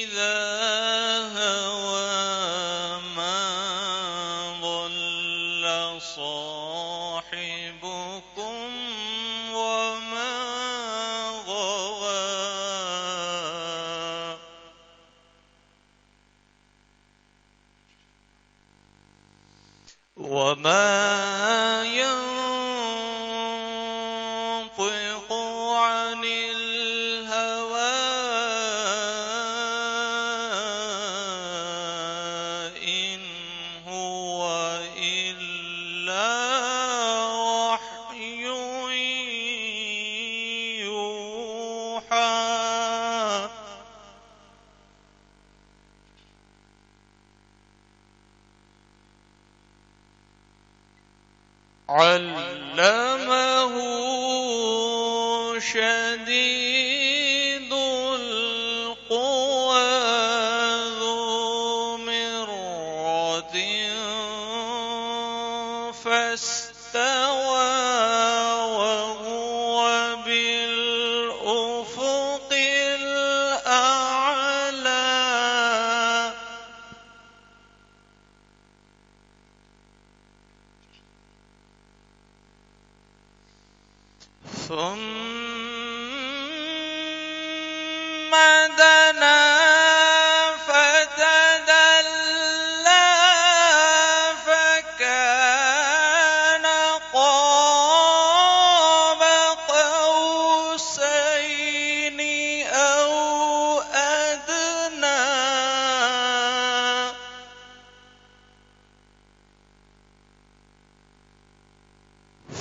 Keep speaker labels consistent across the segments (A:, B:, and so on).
A: إذا هوى ما ضل صاحبكم وما غوى وما ينطق عن الهوى إن هو إلا وحي يوحى علمه شديد القوى ذو مرة فاستوى وهو بالأفق الأعلى ثم دنا فتدلى فكان قاب قوسين أو أدنى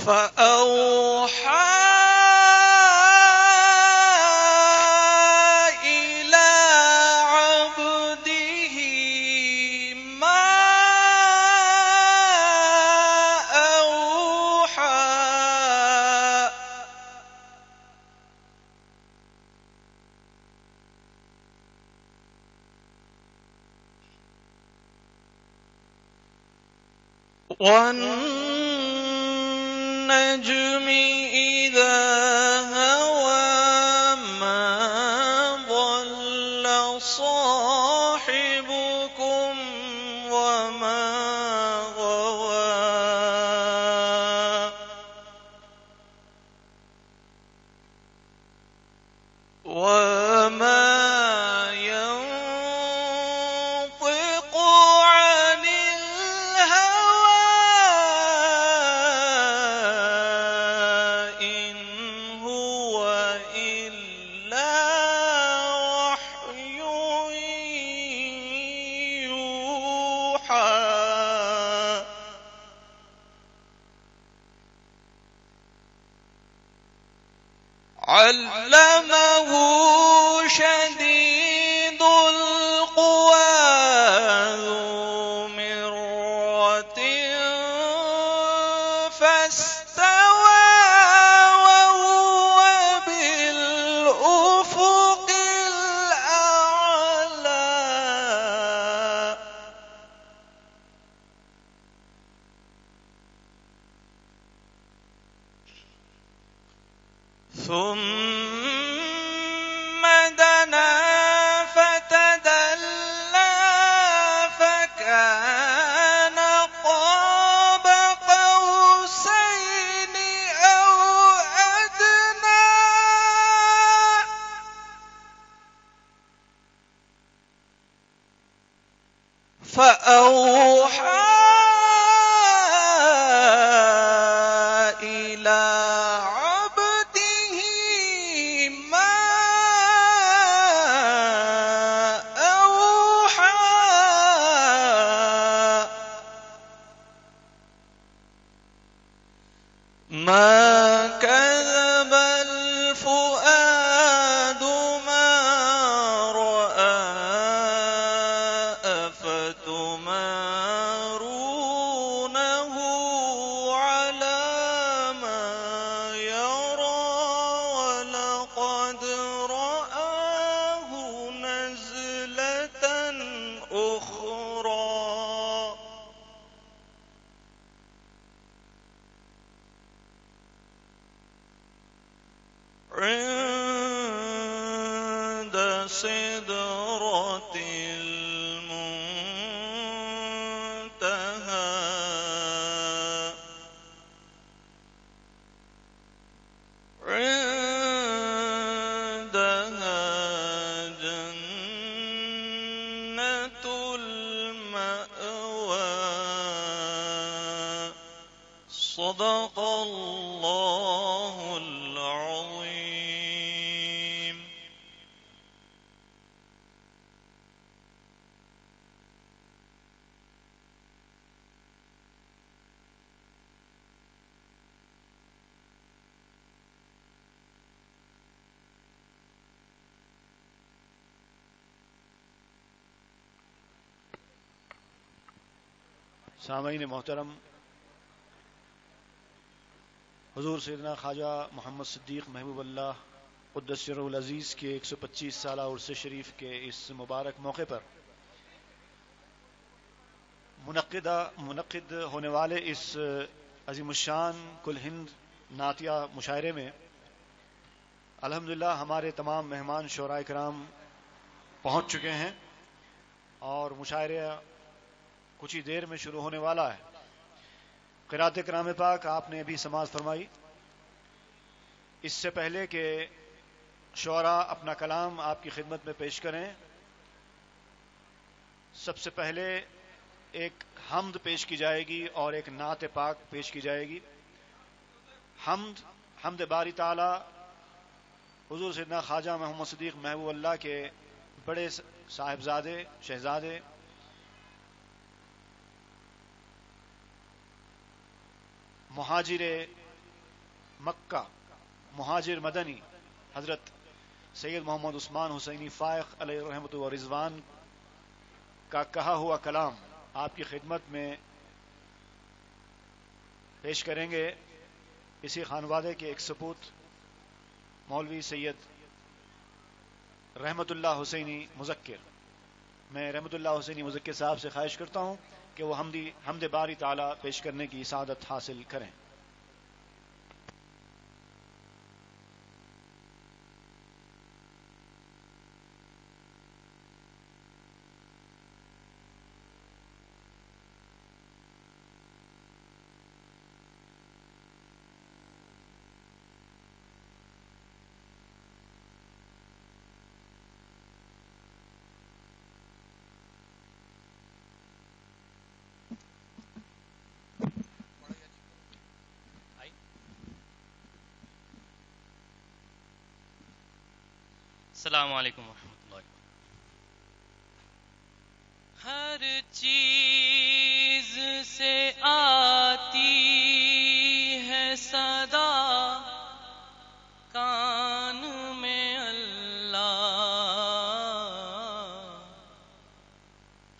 A: فأوحى إلى عبده ما أوحى والنجم إذا هوى ما ضل صاحبكم وما غوى وما ينطق عن الهوى إن هو إلا وحي يوحى علمه شديد القوى ذو مرة فاستوى وهو بالأفق الأعلى ثم دنا فتدلى فكان قاب قوسين أو أدنى فأوحى إلى عبده ما أوحى ما كذب الفؤاد ما رأى أفتمارونه سدرة المنتهى عندها جنة المأوى صدق الله العظيم.
B: سامعین محترم، حضور سیدنا خواجہ محمد صدیق محبوب اللہ قدس سرہ العزیز کے 125 سالہ عرس شریف کے اس مبارک موقع پر منعقد ہونے والے اس عظیم الشان کل ہند نعتیہ مشاعرے میں الحمدللہ ہمارے تمام مہمان شعراء کرام پہنچ چکے ہیں اور مشاعرہ کچھ ہی دیر میں شروع ہونے والا ہے۔ قرات کرام پاک آپ نے ابھی سماعت فرمائی۔ اس سے پہلے کہ شعراء اپنا کلام آپ کی خدمت میں پیش کریں، سب سے پہلے ایک حمد پیش کی جائے گی اور ایک نعت پاک پیش کی جائے گی۔ حمد باری تعالی حضور سیدنا خواجہ محمد صدیق محبوب اللہ کے بڑے صاحبزادے شہزادے مہاجر مکہ مہاجر مدنی حضرت سید محمد عثمان حسینی فائق علیہ رحمت و رضوان کا کہا ہوا کلام آپ کی خدمت میں پیش کریں گے۔ اسی خانوادے کے ایک سپوت مولوی سید رحمت اللہ حسینی مذکر، میں رحمت اللہ حسینی مذکر صاحب سے خواہش کرتا ہوں کہ وہ حمد باری تعالی پیش کرنے کی سعادت حاصل کریں۔
C: السلام علیکم ورحمۃ اللہ۔
D: ہر چیز سے آتی ہے صدا، کان میں اللہ۔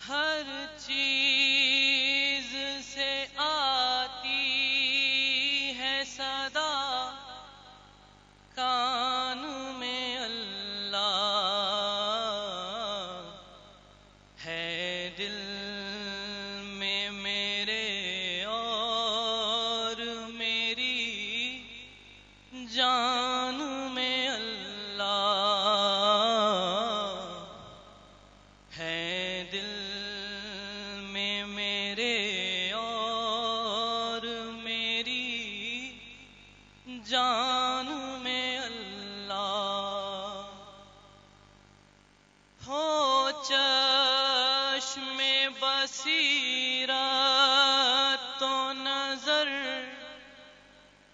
D: ہر چیز سے آتی ہے صدا، کان میں جان میں اللہ ہو چشم بصیرت تو نظر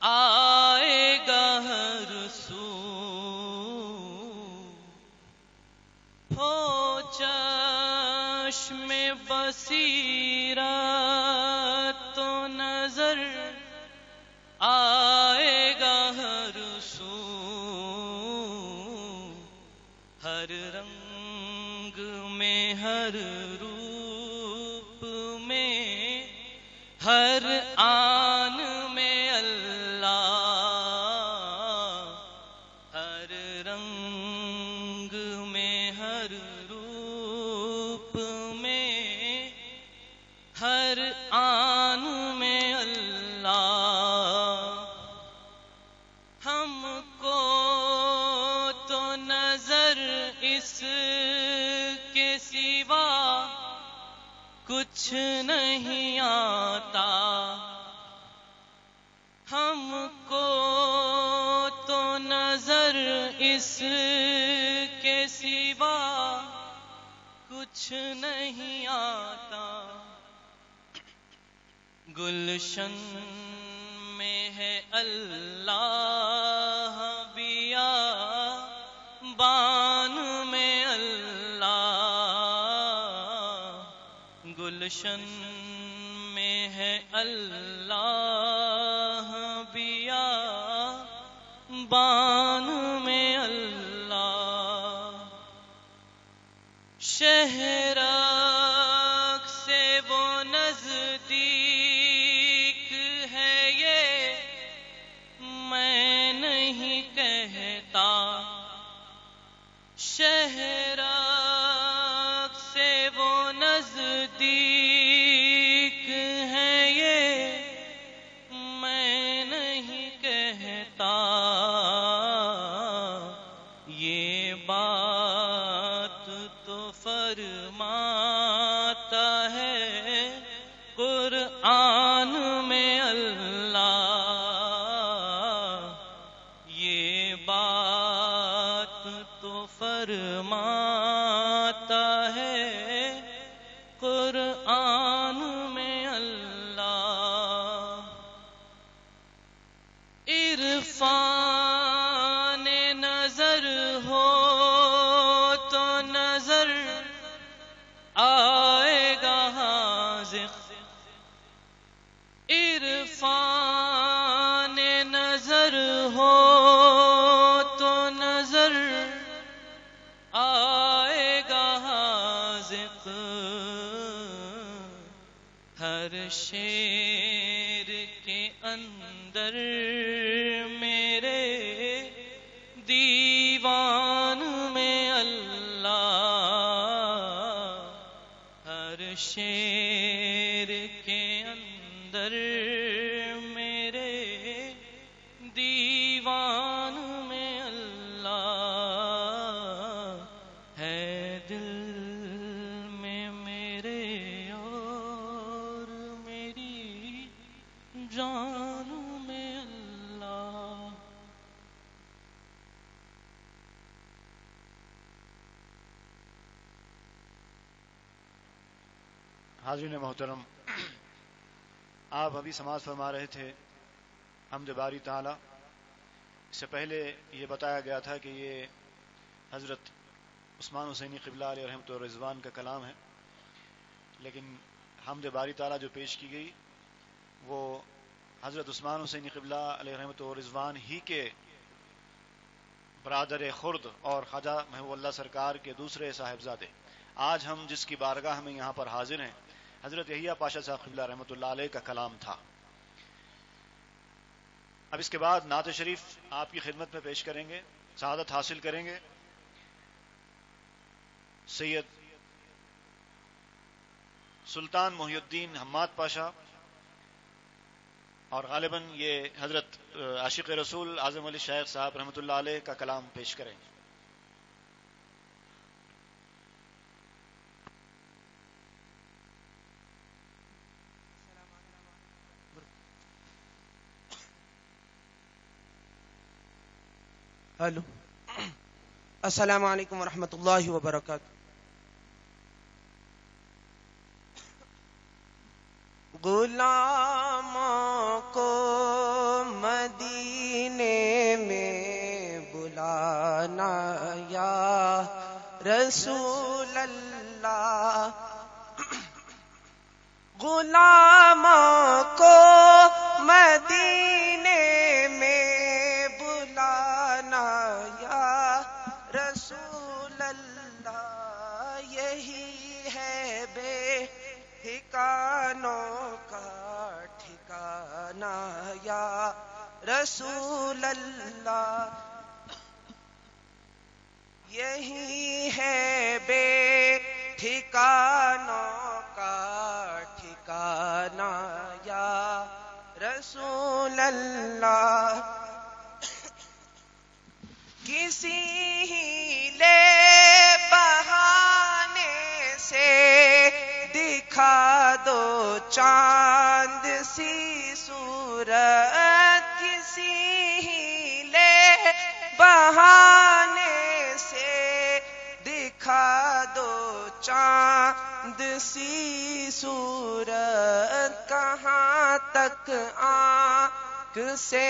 D: آئے گا ہر سو، ہو چشم بصیرت تو نظر آئے گا ہر سو، ہر رنگ میں ہر روپ میں ہر آن میں اللہ، ہر رنگ میں ہر روپ میں ہر آن میں اللہ۔ ہم کو تو نظر اس اس کے سوا کچھ نہیں آتا، ہم کو تو نظر اس کے سوا کچھ نہیں آتا۔ گلشن میں ہے اللہ بیابان میں اللہ، گلشن میں ہے اللہ بیابان میں اللہ۔ شہرک سے وہ نزدیک ہے یہ میں نہیں کہتا، شہرک سے وہ نزدیک ہے یہ میں نہیں کہتا، یہ بات تو فرماتا ہے قرآن میں اللہ، یہ بات تو فرماتا ہے قرآن میں اللہ۔ عرفان نظر ہو تو نظر آئے گا حاذق، عرفان نظر ہو تو نظر آئے گا حاذق، ہر شعر کے اندر میرے دیوان میں اللہ، ہر شعر کے اندر میرے دیوان میں اللہ، ہے دل میں میرے اور میری جان میں اللہ۔
B: حاضرین محترم، آپ ابھی سماعت فرما رہے تھے حمد باری تعالی۔ اس سے پہلے یہ بتایا گیا تھا کہ یہ حضرت عثمان حسینی قبلہ علیہ رحمۃ و رضوان کا کلام ہے، لیکن حمد باری تعالی جو پیش کی گئی وہ حضرت عثمان حسینی قبلہ علیہ رحمۃ و رضوان ہی کے برادر خرد اور خواجہ محبوب اللہ سرکار کے دوسرے صاحبزادے، آج ہم جس کی بارگاہ میں یہاں پر حاضر ہیں، حضرت یحییٰ پاشا صاحب قبلہ رحمۃ اللہ علیہ کا کلام تھا۔ اب اس کے بعد نعت شریف آپ کی خدمت میں پیش کریں گے، سعادت حاصل کریں گے سید سلطان محی الدین حماد پاشا، اور غالباً یہ حضرت عاشق رسول اعظم علی شیخ صاحب رحمۃ اللہ علیہ کا کلام پیش کریں گے۔
C: ہلو، السلام علیکم ورحمۃ اللہ وبرکاتہ۔ غلاموں کو مدینے میں بلانا یا رسول اللہ، غلاموں کو مدینے میں بلانا یا رسول اللہ، یہی ہے بے ٹھکانوں کا ٹھکانہ یا رسول اللہ، یہی ہے بے ٹھکانوں کا ٹھکانہ یا رسول اللہ، کسی ہی لے دو چاند سی صورت کسی ہیلے بہانے سے دکھا دو چاند سی صورت کہاں تک آنکھ سے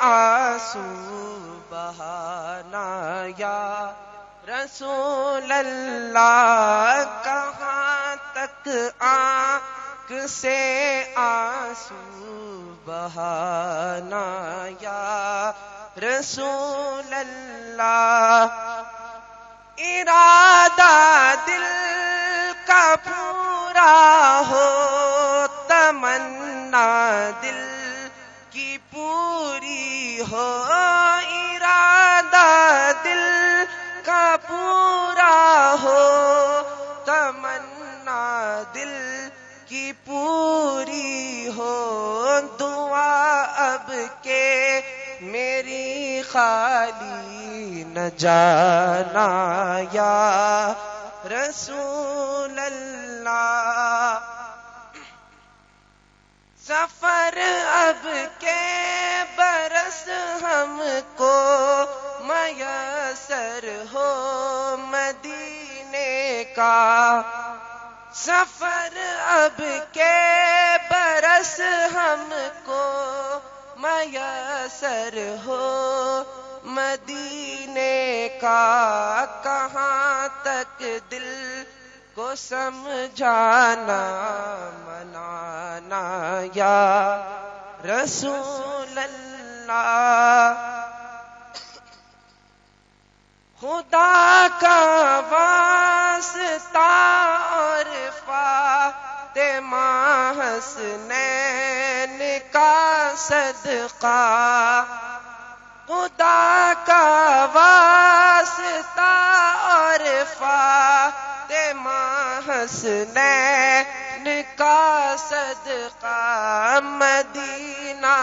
C: آنسو بہانا یا رسول اللہ کہاں تک آنکھ سے آنسو بہانا یا رسول اللہ ارادہ دل کا پورا ہو تمنا دل کی پوری ہو ارادہ دل کا پورا ہو تمنا دل کی پوری ہو دعا اب کے میری خالی نہ جانا یا رسول اللہ سفر اب کے برس ہم کو میسر ہو مدینے کا سفر اب کے برس ہم کو میسر ہو مدینے کا کہاں تک دل کو سمجھانا منانا یا رسول اللہ خدا کا واسطہ اور فاطمہ حسنین کا صدقہ خدا کا واسطہ اور فاطمہ حسنین کا صدقہ مدینہ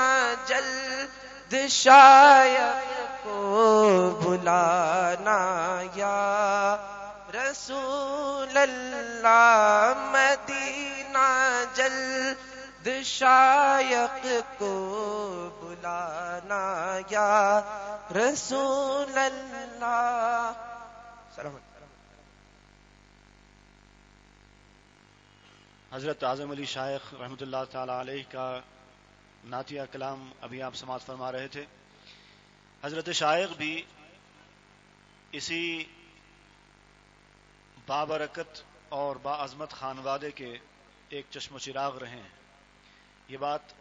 C: جلد شاید کو بلانا یا رسول اللہ مدینہ جلد شایق کو بلانا یا رسول اللہ سلام
B: حضرت اعظم علی شائخ رحمۃ اللہ تعالی علیہ کا نعتیہ کلام ابھی آپ سماعت فرما رہے تھے. حضرت شائخ بھی اسی بابرکت اور باعظمت خانوادے کے ایک چشم و چراغ رہے ہیں. یہ بات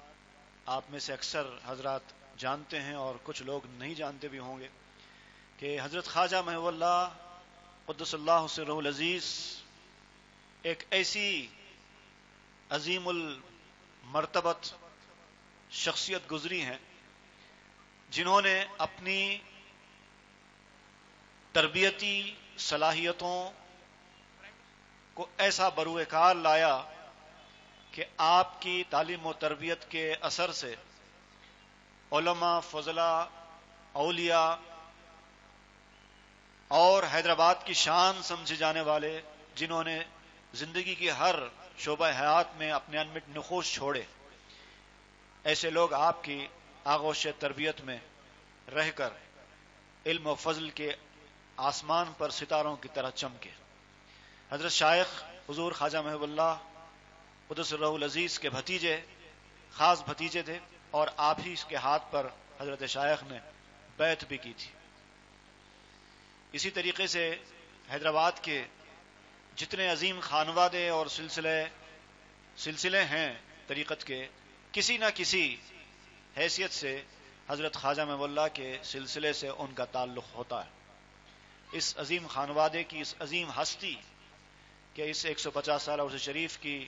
B: آپ میں سے اکثر حضرات جانتے ہیں اور کچھ لوگ نہیں جانتے بھی ہوں گے کہ حضرت خواجہ محو اللہ قدس اللہ سرہ العزیز ایک ایسی عظیم المرتبت شخصیت گزری ہیں جنہوں نے اپنی تربیتی صلاحیتوں کو ایسا بروئے کار لایا کہ آپ کی تعلیم و تربیت کے اثر سے علماء فضلاء اولیاء اور حیدرآباد کی شان سمجھے جانے والے جنہوں نے زندگی کی ہر شعبہ حیات میں اپنے انمٹ نقوش چھوڑے، ایسے لوگ آپ کی آغوش تربیت میں رہ کر علم و فضل کے آسمان پر ستاروں کی طرح چمکے. حضرت شائخ حضور خواجہ محب اللہ قدس سرہ العزیز کے بھتیجے، خاص بھتیجے تھے، اور آپ ہی اس کے ہاتھ پر حضرت شائخ نے بیعت بھی کی تھی. اسی طریقے سے حیدرآباد کے جتنے عظیم خانوادے اور سلسلے ہیں طریقت کے، کسی نہ کسی حیثیت سے حضرت خواجہ محب اللہ کے سلسلے سے ان کا تعلق ہوتا ہے. اس عظیم خانوادے کی اس عظیم ہستی کے اس 150 سالہ عرس شریف کی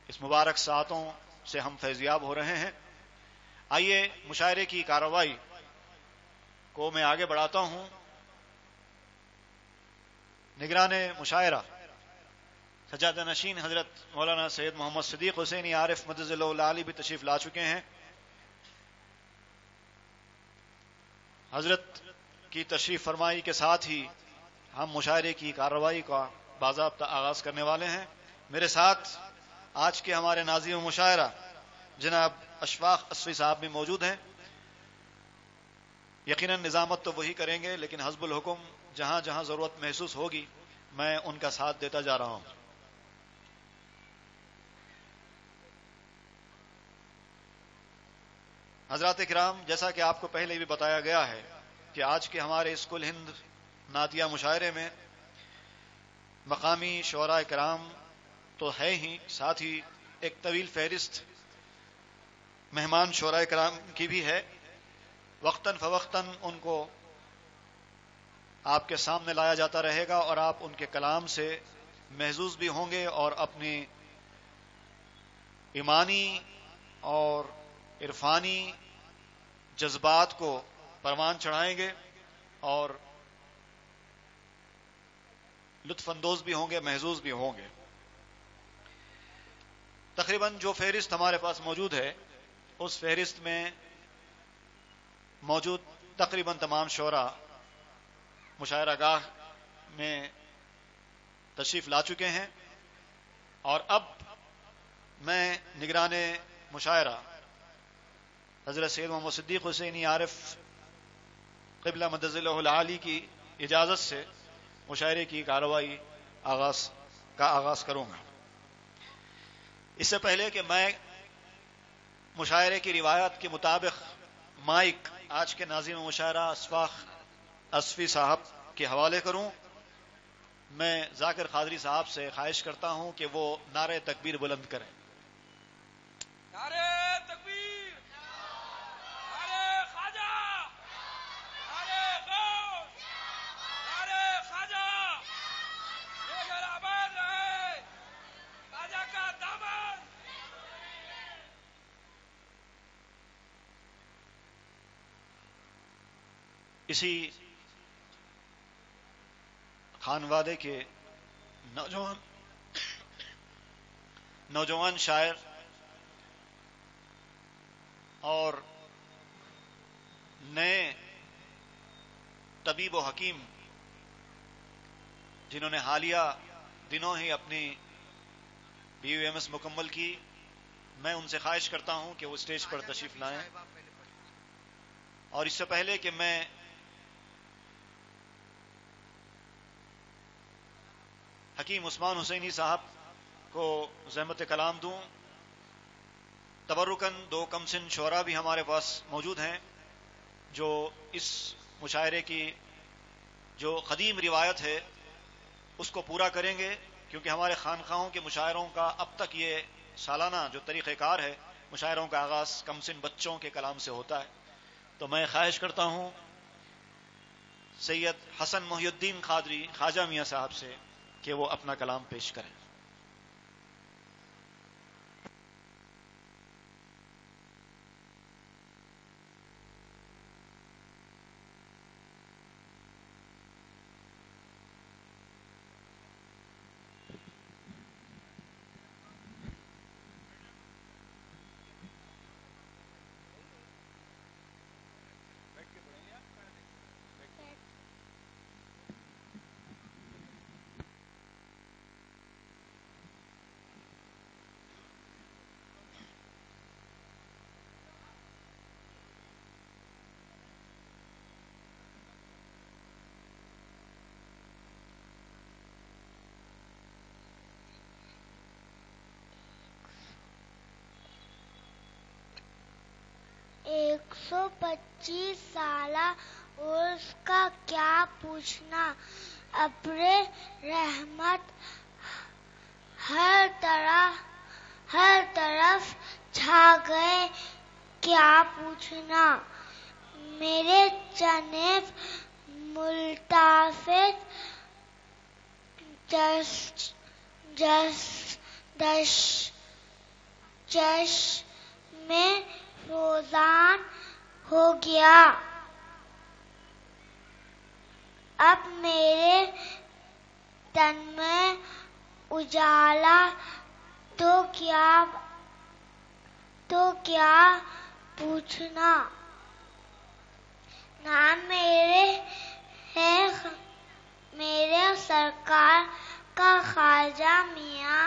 B: اس مبارک ساعتوں سے ہم فیضیاب ہو رہے ہیں. آئیے مشاعرے کی کارروائی کو میں آگے بڑھاتا ہوں. نگران مشاعرہ سجادہ نشین حضرت مولانا سید محمد صدیق حسینی عارف مدظ اللہ العالی بھی تشریف لا چکے ہیں. حضرت کی تشریف فرمائی کے ساتھ ہی ہم مشاعرے کی کارروائی کا باضابطہ آغاز کرنے والے ہیں. میرے ساتھ آج کے ہمارے ناظم مشاعرہ جناب اشفاق اصفی صاحب بھی موجود ہیں. یقیناً نظامت تو وہی کریں گے، لیکن حسب الحکم جہاں جہاں ضرورت محسوس ہوگی میں ان کا ساتھ دیتا جا رہا ہوں. حضرات کرام، جیسا کہ آپ کو پہلے بھی بتایا گیا ہے کہ آج کے ہمارے اس کل ہند نعتیہ مشاعرے میں مقامی شعراء کرام تو ہے ہی، ساتھ ہی ایک طویل فہرست مہمان شعراء کرام کی بھی ہے. وقتاً فوقتاً ان کو آپ کے سامنے لایا جاتا رہے گا اور آپ ان کے کلام سے محظوظ بھی ہوں گے اور اپنی ایمانی اور عرفانی جذبات کو پروان چڑھائیں گے اور لطف اندوز بھی ہوں گے، محظوظ بھی ہوں گے. تقریباً جو فہرست ہمارے پاس موجود ہے اس فہرست میں موجود تقریباً تمام شعراء مشاعرہ گاہ میں تشریف لا چکے ہیں، اور اب میں نگران مشاعرہ حضرت سید محمد صدیق حسینی عارف قبلہ مدظ اللہ العالی کی اجازت سے مشاعرے کی کارروائی آغاز کروں گا. اس سے پہلے کہ میں مشاعرے کی روایت کے مطابق مائک آج کے ناظم مشاعرہ اشفاق اصفی صاحب کے حوالے کروں، میں ذاکر قادری صاحب سے خواہش کرتا ہوں کہ وہ نعرہ تکبیر بلند کریں.
E: نعرہ تکبیر، نعرہ خواجہ، نعرہ غوث، نعرہ خواجہ، یہ گھر آباد رہے، خواجہ کا دامن.
B: اسی خانوادے کے نوجوان شاعر اور نئے طبیب و حکیم جنہوں نے حالیہ دنوں ہی اپنی BUMS مکمل کی، میں ان سے خواہش کرتا ہوں کہ وہ اسٹیج پر تشریف لائیں. اور اس سے پہلے کہ میں حکیم عثمان حسینی صاحب کو زحمت کلام دوں، تبرکاً دو کم سن شعراء بھی ہمارے پاس موجود ہیں جو اس مشاعرے کی جو قدیم روایت ہے اس کو پورا کریں گے، کیونکہ ہمارے خانقاہوں کے مشاعروں کا اب تک یہ سالانہ جو طریقہ کار ہے، مشاعروں کا آغاز کم سن بچوں کے کلام سے ہوتا ہے. تو میں خواہش کرتا ہوں سید حسن محی الدین قادری خواجہ میاں صاحب سے کہ وہ اپنا کلام پیش کریں.
F: ایک 125 سالہ عرس کا کیا پوچھنا، ابر رحمت ہر طرف چھا گئے کیا پوچھنا. میرے جانب ملتفت چشم روزان ہو گیا. اب میرے تن میں اجالا تو کیا پوچھنا. نام میرے سرکار کا خواجہ میاں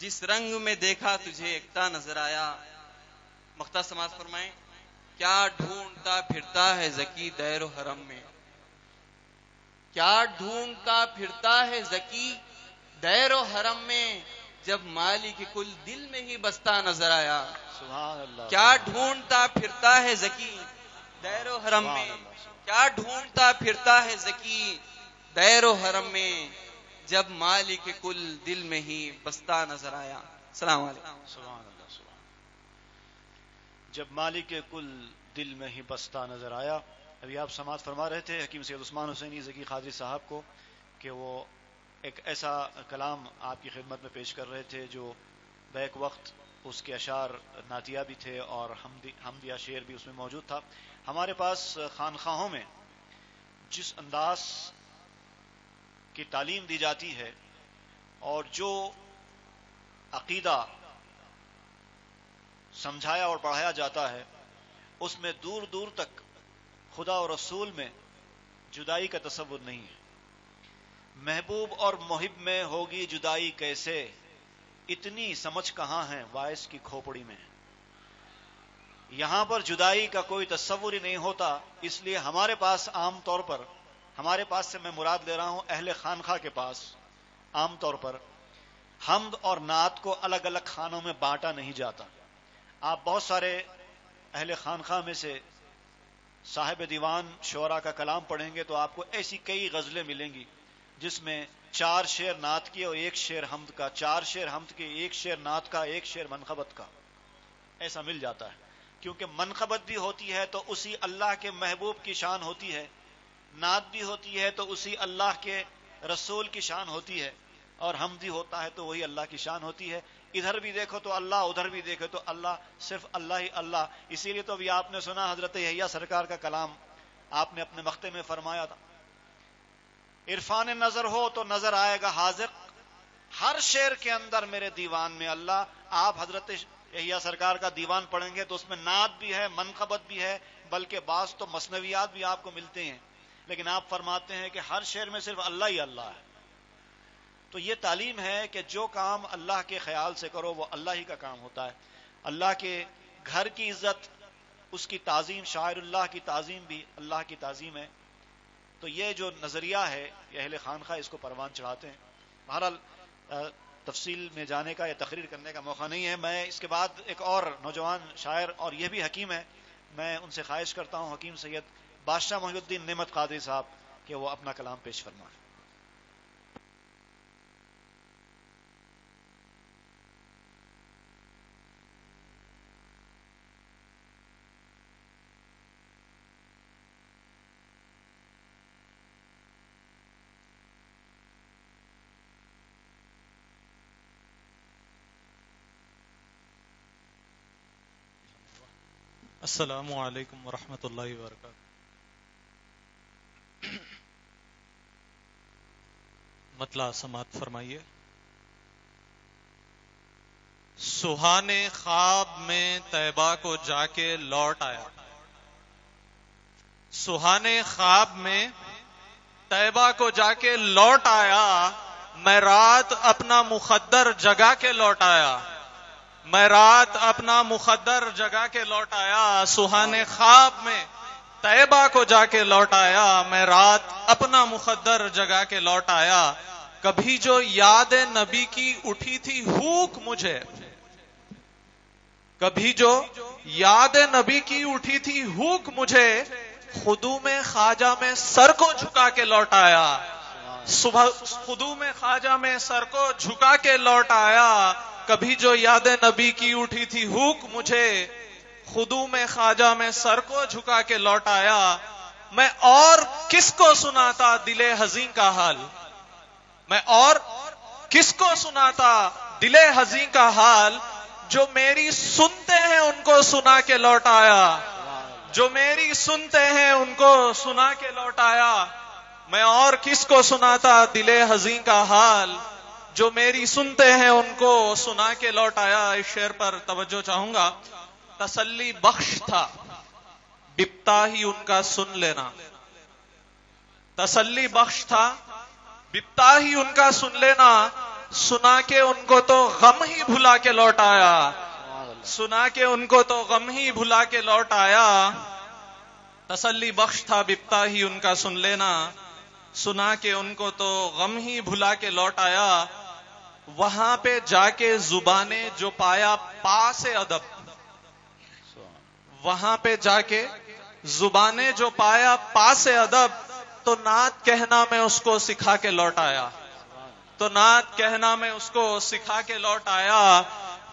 E: جس رنگ میں دیکھا تجھے ایکتا نظر آیا. مختار سماعت فرمائیں. کیا ڈھونڈتا پھرتا ہے زکی دیر و حرم میں, کیا ڈھونڈتا پھرتا ہے زکی دیر و حرم میں, جب مالک کل دل میں ہی بستا نظر آیا.
B: سبحان اللہ.
E: کیا ڈھونڈتا پھرتا ہے زکی دیر و حرم میں, کیا ڈھونڈتا پھرتا ہے زکی دیر و حرم میں, جب مالک کل دل میں ہی بستا نظر آیا. السلام علیکم.
B: سبحان اللہ. سبحان. جب مالک کل دل میں ہی بستا نظر آیا. ابھی آپ سماعت فرما رہے تھے حکیم سید عثمان حسینی زکی قادری صاحب کو کہ وہ ایک ایسا کلام آپ کی خدمت میں پیش کر رہے تھے جو بیک وقت اس کے اشعار نعتیہ بھی تھے اور حمدیہ شعر بھی اس میں موجود تھا. ہمارے پاس خانخواہوں میں جس انداز کی تعلیم دی جاتی ہے اور جو عقیدہ سمجھایا اور پڑھایا جاتا ہے اس میں دور دور تک خدا اور رسول میں جدائی کا تصور نہیں ہے. محبوب اور محب میں ہوگی جدائی کیسے, اتنی سمجھ کہاں ہے وائس کی کھوپڑی میں. یہاں پر جدائی کا کوئی تصور ہی نہیں ہوتا. اس لیے ہمارے پاس عام طور پر, ہمارے پاس سے میں مراد لے رہا ہوں اہل خانخواہ کے پاس, عام طور پر حمد اور نعت کو الگ الگ خانوں میں بانٹا نہیں جاتا. آپ بہت سارے اہل خانخواہ میں سے صاحب دیوان شعراء کا کلام پڑھیں گے تو آپ کو ایسی کئی غزلیں ملیں گی جس میں 4 شعر نعت کی اور 1 شعر حمد کا, 4 شعر حمد کے, 1 شعر نعت کا, 1 شعر منقبت کا. ایسا مل جاتا ہے کیونکہ منقبت بھی ہوتی ہے تو اسی اللہ کے محبوب کی شان ہوتی ہے, نعت بھی ہوتی ہے تو اسی اللہ کے رسول کی شان ہوتی ہے, اور حمد بھی ہوتا ہے تو وہی اللہ کی شان ہوتی ہے. ادھر بھی دیکھو تو اللہ, ادھر بھی دیکھو تو اللہ, صرف اللہ ہی اللہ. اسی لیے تو ابھی آپ نے سنا حضرت یحییٰ سرکار کا کلام, آپ نے اپنے مقطع میں فرمایا تھا عرفان نظر ہو تو نظر آئے گا حاذق, ہر شعر کے اندر میرے دیوان میں اللہ. آپ حضرت یحییٰ سرکار کا دیوان پڑھیں گے تو اس میں نعت بھی ہے, منقبت بھی ہے, بلکہ بعض تو مثنویات بھی آپ کو ملتے ہیں, لیکن آپ فرماتے ہیں کہ ہر شعر میں صرف اللہ ہی اللہ ہے. تو یہ تعلیم ہے کہ جو کام اللہ کے خیال سے کرو وہ اللہ ہی کا کام ہوتا ہے. اللہ کے گھر کی عزت, اس کی تعظیم, شاعر اللہ کی تعظیم بھی اللہ کی تعظیم ہے. تو یہ جو نظریہ ہے یہ اہل خانخواہ اس کو پروان چڑھاتے ہیں. بہرحال تفصیل میں جانے کا یا تقریر کرنے کا موقع نہیں ہے. میں اس کے بعد ایک اور نوجوان شاعر اور یہ بھی حکیم ہے, میں ان سے خواہش کرتا ہوں حکیم سید بادشاہ محی الدین نعمت قادری صاحب کہ وہ اپنا کلام پیش فرمائیں.
G: السلام علیکم ورحمۃ اللہ وبرکاتہ. مطلع سماعت فرمائیے. سہانے خواب میں طیبہ کو جا کے لوٹ آیا, سہانے خواب میں طیبہ کو جا کے لوٹ آیا, میں رات اپنا مخدر جگا کے لوٹ آیا, میں رات اپنا مخدر جگا کے لوٹ آیا. سہانے خواب میں طیبہ کو جا کے لوٹ آیا, میں رات اپنا مخدر جگا کے لوٹ آیا. کبھی جو یاد نبی کی اٹھی تھی ہوک مجھے, کبھی جو یاد نبی کی اٹھی تھی ہوک مجھے, خدو میں خواجہ میں سر کو جھکا کے لوٹ آیا. صبح خدو میں خواجہ میں سر کو جھکا کے لوٹ آیا. کبھی جو یاد نبی کی اٹھی تھی ہوک مجھے, خدو میں خواجہ میں سر کو جھکا کے لوٹ آیا. میں اور کس کو سناتا دل حزین کا حال, میں اور کس کو سناتا دل حزین کا حال, جو میری سنتے ہیں ان کو سنا کے لوٹ آیا, جو میری سنتے ہیں ان کو سنا کے لوٹ آیا. میں اور کس کو سناتا دل حزین کا حال, جو میری سنتے ہیں ان کو سنا کے لوٹ آیا. اس شعر پر توجہ چاہوں گا. تسلی بخش تھا بپتا ہی ان کا سن لینا, تسلی بخش تھا بپتا ہی ان کا سن لینا. سنا کے ان کو تو غم ہی بھلا کے لوٹ آیا، سنا کے ان کو تو غم ہی بھلا کے لوٹ آیا، تسلی بخش تھا بپتا ہی ان کا سن لینا، سنا کے ان کو تو غم ہی بھلا کے لوٹ آیا، وہاں پہ جا کے زبانیں جو پایا پاس ادب، وہاں پہ جا کے زبانیں جو پایا پاس ادب، تو نعت کہنا میں اس کو سکھا کے لوٹ آیا، تو نعت کہنا میں اس کو سکھا کے لوٹ آیا،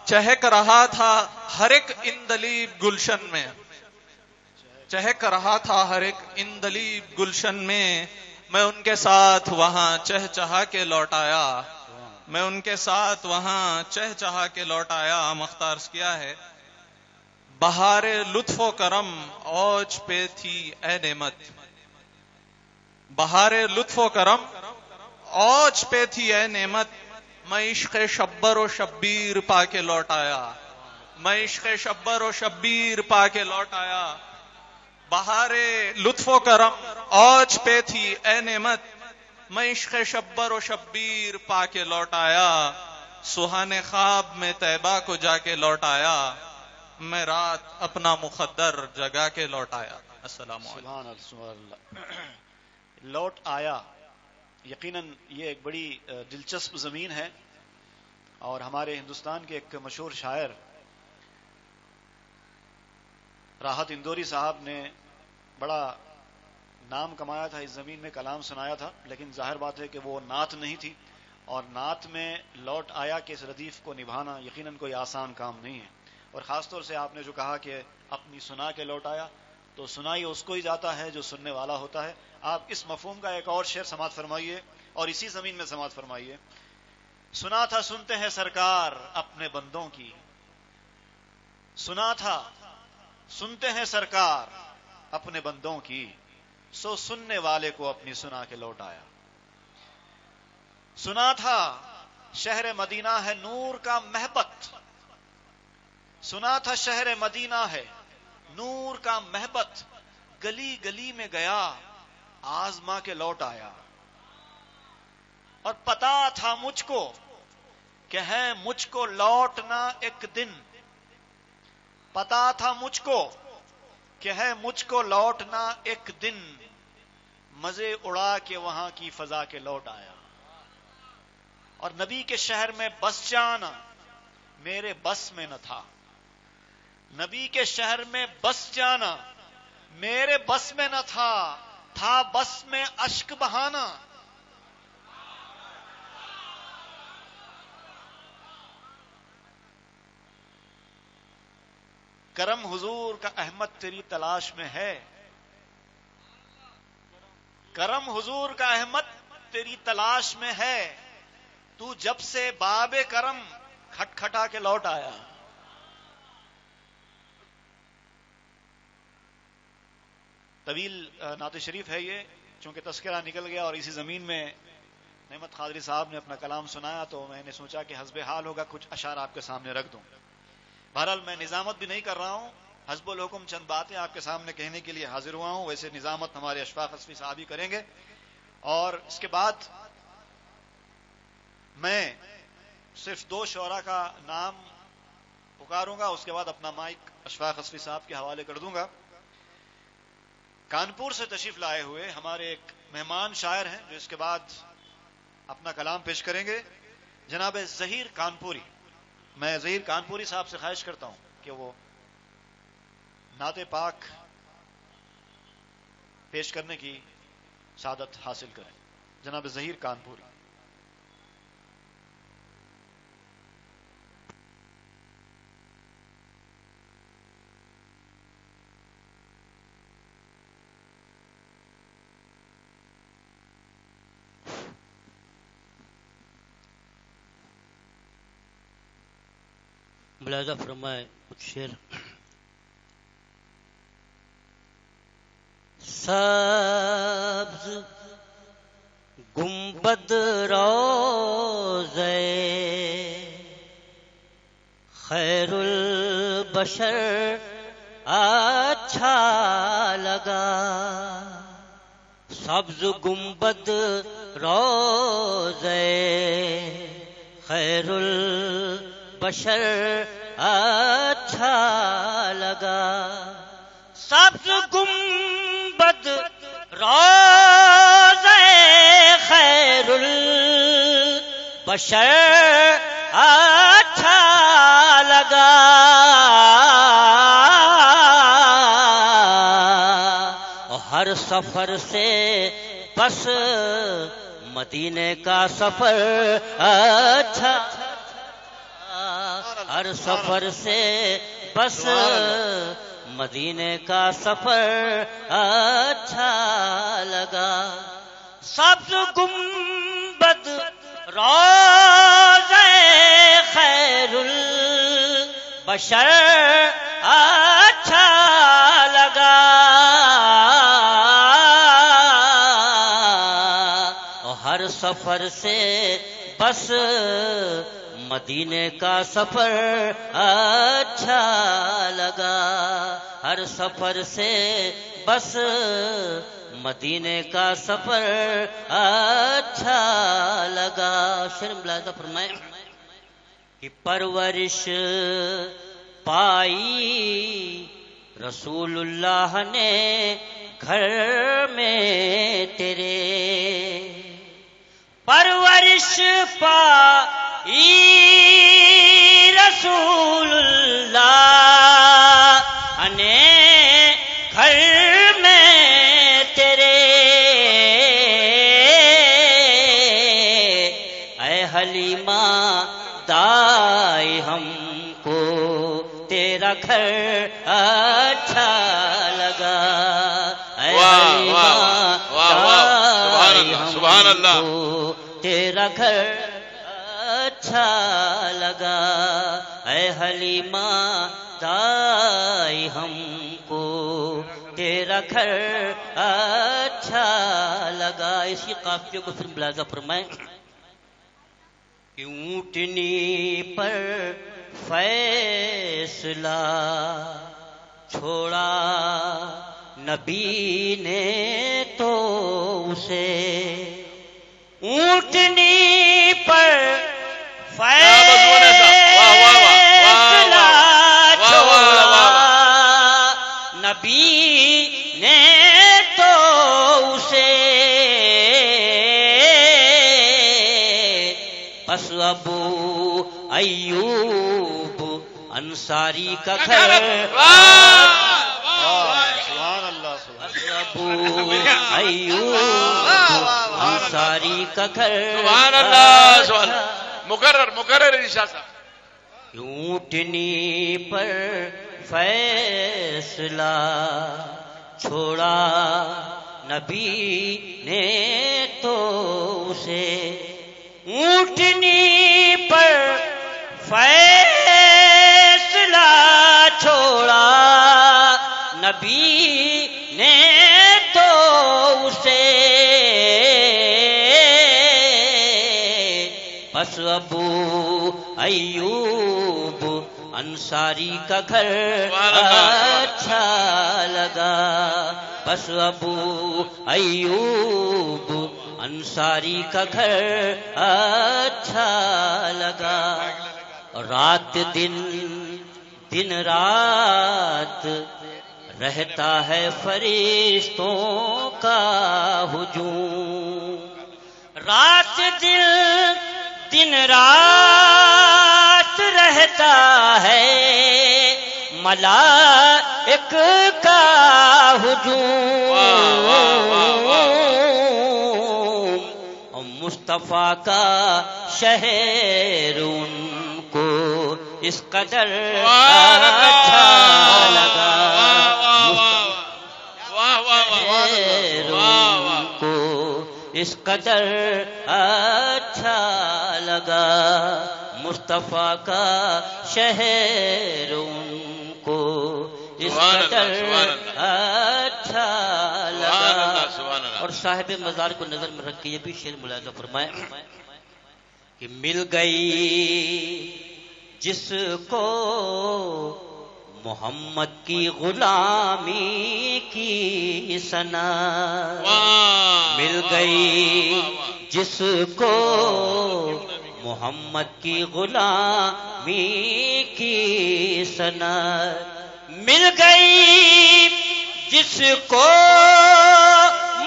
G: چہک رہا تھا ہر ایک اندلیب گلشن میں، چہک رہا تھا ہر ایک اندلیب گلشن میں، میں ان کے ساتھ وہاں چہچہا کے لوٹ آیا، میں ان کے ساتھ وہاں چہچہا کے لوٹ آیا۔ مختار کیا ہے، بہار لطف و کرم اوج پہ تھی اے نعمت، بہار لطف و کرم اوج پہ تھی اے نعمت، میں عشق شبر و شبیر پا کے لوٹ آیا، میں عشق شبر و شبیر پا کے لوٹ آیا، بہار لطف و کرم اوج پہ تھی اے نعمت، میں عشق شبر و شبیر پا کے لوٹ آیا، سہانے خواب میں طیبہ کو جا کے لوٹ آیا، میں رات اپنا مخدر جگا کے لوٹ آیا۔ السلام علیکم۔
B: سبحان اللہ۔ لوٹ آیا، یقیناً یہ ایک بڑی دلچسپ زمین ہے، اور ہمارے ہندوستان کے ایک مشہور شاعر راحت اندوری صاحب نے بڑا نام کمایا تھا، اس زمین میں کلام سنایا تھا، لیکن ظاہر بات ہے کہ وہ نعت نہیں تھی، اور نعت میں لوٹ آیا کہ اس ردیف کو نبھانا یقیناً کوئی آسان کام نہیں ہے، اور خاص طور سے آپ نے جو کہا کہ اپنی سنا کے لوٹ آیا، تو سنائی اس کو ہی جاتا ہے جو سننے والا ہوتا ہے۔ آپ اس مفہوم کا ایک اور شعر سماعت فرمائیے، اور اسی زمین میں سماعت فرمائیے۔ سنا تھا سنتے ہیں سرکار اپنے بندوں کی، سنا تھا سنتے ہیں سرکار اپنے بندوں کی، سو سننے والے کو اپنی سنا کے لوٹ آیا۔ سنا تھا شہر مدینہ ہے نور کا محبت، سنا تھا شہر مدینہ ہے نور کا محبت، گلی گلی میں گیا آزما کے لوٹ آیا، اور پتا تھا مجھ کو کہ ہے مجھ کو لوٹنا ایک دن، پتا تھا مجھ کو کہ ہے مجھ کو لوٹنا ایک دن، مزے اڑا کے وہاں کی فضا کے لوٹ آیا، اور نبی کے شہر میں بس جانا میرے بس میں نہ تھا، نبی کے شہر میں بس جانا میرے بس میں نہ تھا، تھا بس میں اشک بہانا، کرم حضور کا احمد تیری تلاش میں ہے، کرم حضور کا احمد تیری تلاش میں ہے، تو جب سے باب کرم کھٹکھٹا کے لوٹ آیا۔ طویل نعت شریف ہے یہ، چونکہ تذکرہ نکل گیا اور اسی زمین میں نعمت قادری صاحب نے اپنا کلام سنایا، تو میں نے سوچا کہ حسب حال ہوگا کچھ اشعار آپ کے سامنے رکھ دوں۔ بہرحال میں نظامت بھی نہیں کر رہا ہوں، حسب الحکم چند باتیں آپ کے سامنے کہنے کے لیے حاضر ہوا ہوں، ویسے نظامت ہمارے اشفاق حسفی صاحب ہی کریں گے، اور اس کے بعد میں صرف 2 شعراء کا نام پکاروں گا، اس کے بعد اپنا مائک اشفاق حسفی صاحب کے حوالے کر دوں گا۔ کانپور سے تشریف لائے ہوئے ہمارے ایک مہمان شاعر ہیں جو اس کے بعد اپنا کلام پیش کریں گے، جناب ظہیر کانپوری۔ میں ظہیر کانپوری صاحب سے خواہش کرتا ہوں کہ وہ نعت پاک پیش کرنے کی سعادت حاصل کریں۔ جناب ظہیر کانپوری۔
H: ملاحظہ فرمائے کچھ شعر۔ سبز گنبد روضے خیر البشر اچھا لگا، سبز گنبد روضے خیر البشر اچھا لگا. سبز گنبد روضہ خیر البشر اچھا لگا. ہر سفر سے بس مدینے کا سفر اچھا. ہر سفر سے بس مدینے کا سفر اچھا لگا. سبز گنبد روضہ خیر البشر اچھا لگا. ہر سفر سے بس مدینے کا سفر اچھا لگا. ہر سفر سے بس مدینے کا سفر اچھا لگا. شعر ملاحظہ فرمائیں کہ پرورش پائی رسول اللہ نے گھر میں تیرے. پرورش پائی رسول اللہ نے گھر میں تیرے. اے حلیمہ دائی ہم کو تیرا گھر اچھا لگا. اے حلیمہ دائی ہم کو تیرا گھر اچھا لگا. اے حلیمہ دائی ہم کو تیرا گھر اچھا لگا. اسی قافیے کو پھر ملاحظہ فرمائیں کہ اونٹنی پر فیصلہ چھوڑا نبی نے تو اسے. اونٹنی پر فیصلہ چھوڑا نبی نے تو اسے. پس ابو ایوب انصاری کا گھر. ابو ایوب انصاری کا گھر.
I: سبحان اللہ. سبحان مقرر ارشاد صاحب.
H: اونٹنی پر فیصلہ چھوڑا نبی نے تو اسے. اونٹنی پر فیصلہ چھوڑا نبی نے تو اسے. پس ابو ایوب انصاری کا گھر اچھا لگا. پس ابو ایوب انصاری کا گھر اچھا لگا. رات دن رات رہتا ہے فرشتوں کا ہجوم. رات دن رات رہتا ہے ملائک کا ہجوم. مصطفیٰ کا شہر ان کو اس قدر اچھا لگا. ان کو اس قدر اچھا لگا. مصطفیٰ کا شہر ان کو اس قدر اچھا لگا. اور صاحب مزار کو نظر میں رکھ کے یہ بھی شعر ملاحظہ فرمائے کہ مل گئی جس کو محمد کی غلامی کی سنا. مل گئی جس کو محمد کی غلامی کی سند مل گئی جس کو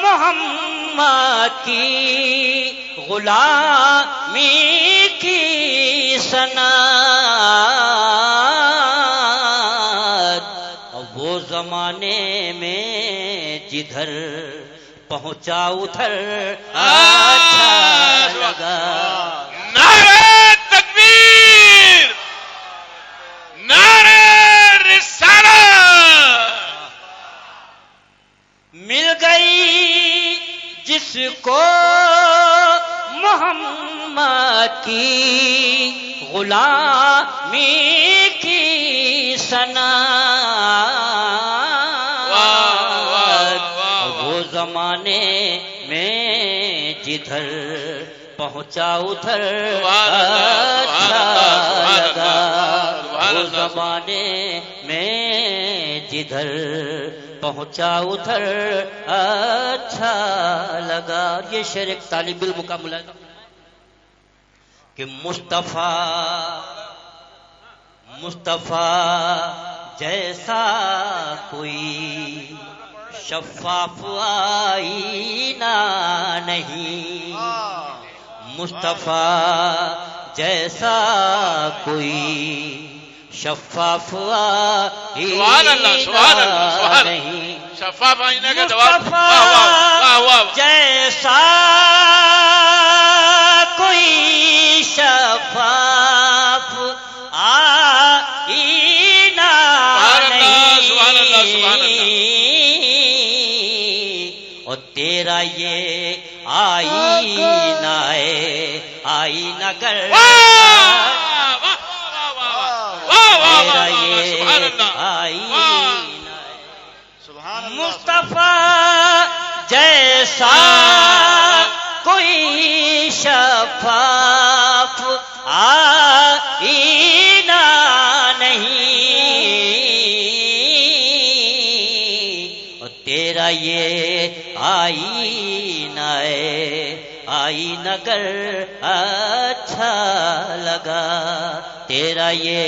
H: محمد کی غلامی کی سند وہ زمانے میں جدھر پہنچا ادھر اچھا لگا
I: نعرہ تکبیر نعرہ رسالت
H: مل گئی جس کو محمد کی غلامی کی سند وہ زمانے میں جدھر پہنچا ادھر اچھا لگا وہ زمانے میں جدھر پہنچا ادھر اچھا لگا. یہ شعر ایک طالب علم کا ملاحظہ کہ مصطفیٰ جیسا کوئی شفاف آئینہ نہیں مصطفیٰ جیسا کوئی شفاف آئینہ نہیں
I: شفاف آئینہ کا جواب
H: جیسا کوئی شفاف آئینہ نہیں اور تیرا یہ آئینہ ہے آئینہ گر تیرا یہ آئینہ مصطفیٰ جیسا کوئی شفاف آئینہ نہیں اور تیرا یہ آئینہ ہے آئینہ گر اچھا لگا تیرا یہ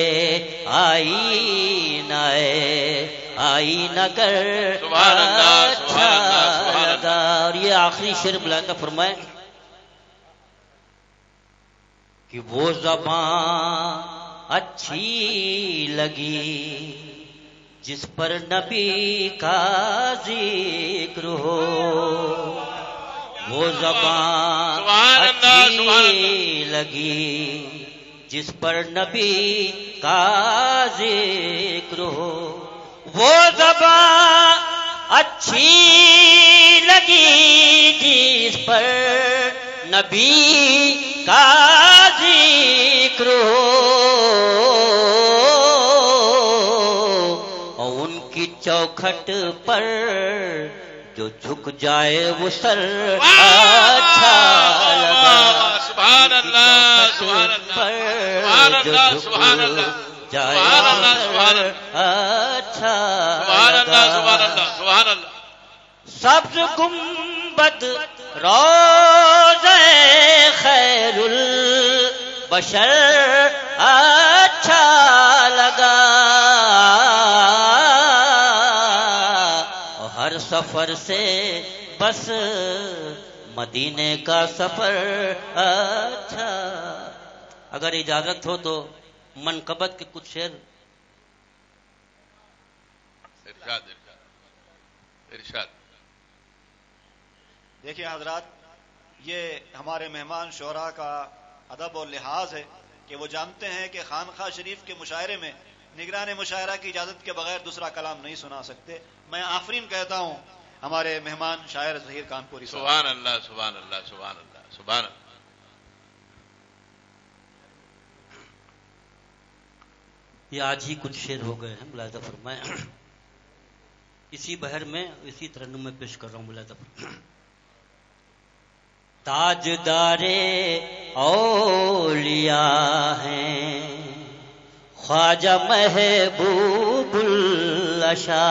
H: آئینہ ہے آئینہ گر اچھا لگا. اور یہ آخری شعر ملاحظہ فرمائے کہ وہ زبان اچھی لگی جس پر نبی کا ذکر ہو وہ زبان اچھی لگی جس پر نبی کا ذکر ہو وہ زبان اچھی لگی جس پر نبی کا ذکر ہو اور ان کی چوکھٹ پر جو جھک جائے وہ سر اچھا لگا
I: سبحان اللہ سبحان اللہ سبحان اللہ
H: جائے اچھا
I: سبحان اللہ
H: سبز گنبد روضہ خیر البشر اچھا لگا ہر سفر سے بس مدینے کا سفر اچھا. اگر اجازت ہو تو منقبت کے کچھ شعر
I: ارشاد.
B: دیکھیے حضرات یہ ہمارے مہمان شعراء کا ادب اور لحاظ ہے کہ وہ جانتے ہیں کہ خانقاہ شریف کے مشاعرے میں نگران مشاعرہ کی اجازت کے بغیر دوسرا کلام نہیں سنا سکتے. میں آفرین کہتا ہوں ہمارے مہمان شاعر ظہیر کانپوری صاحب.
I: سبحان اللہ سبحان اللہ سبحان اللہ سبحان اللہ.
H: یہ آج ہی کچھ شعر ہو گئے ہیں ملاحظہ فرمائیں. اسی بہر میں اسی ترنم میں پیش کر رہا ہوں ملاحظہ فرمائیں. تاجدار اولیاء ہیں خواجہ محبوب الاشا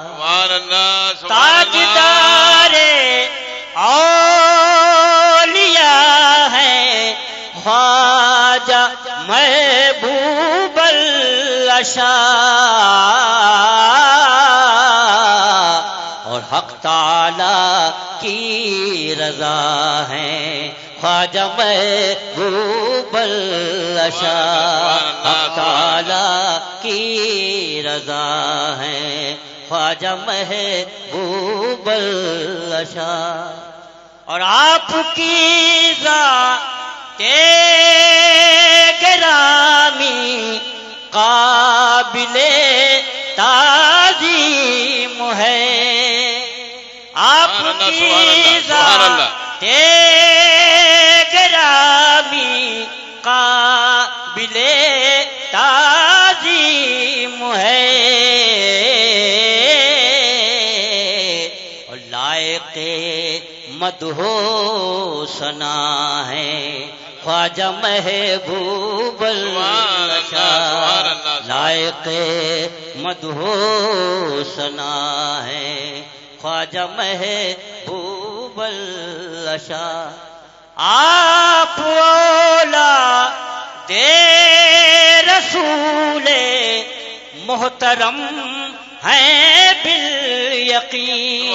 I: سبحان اللہ
H: تاجدار اولیاء ہیں خواجہ خواجہ محبوب الاشا اور حق تعالی کی رضا ہے خواجہ محبوب الاشا حق تعالی کی رضا ہے خواجہ محبوب الاشا اور آپ کی ذات گرامی قابل تعظیم ہے آپ کی ذات گرامی قابل تعظیم ہے اور لائق مدح و ثنا ہے خواجہ محبوب الاشا لائق مدح و ثنا ہے خواجہ محبوب الاشا آپ اولاد رسول محترم ہیں بالیقین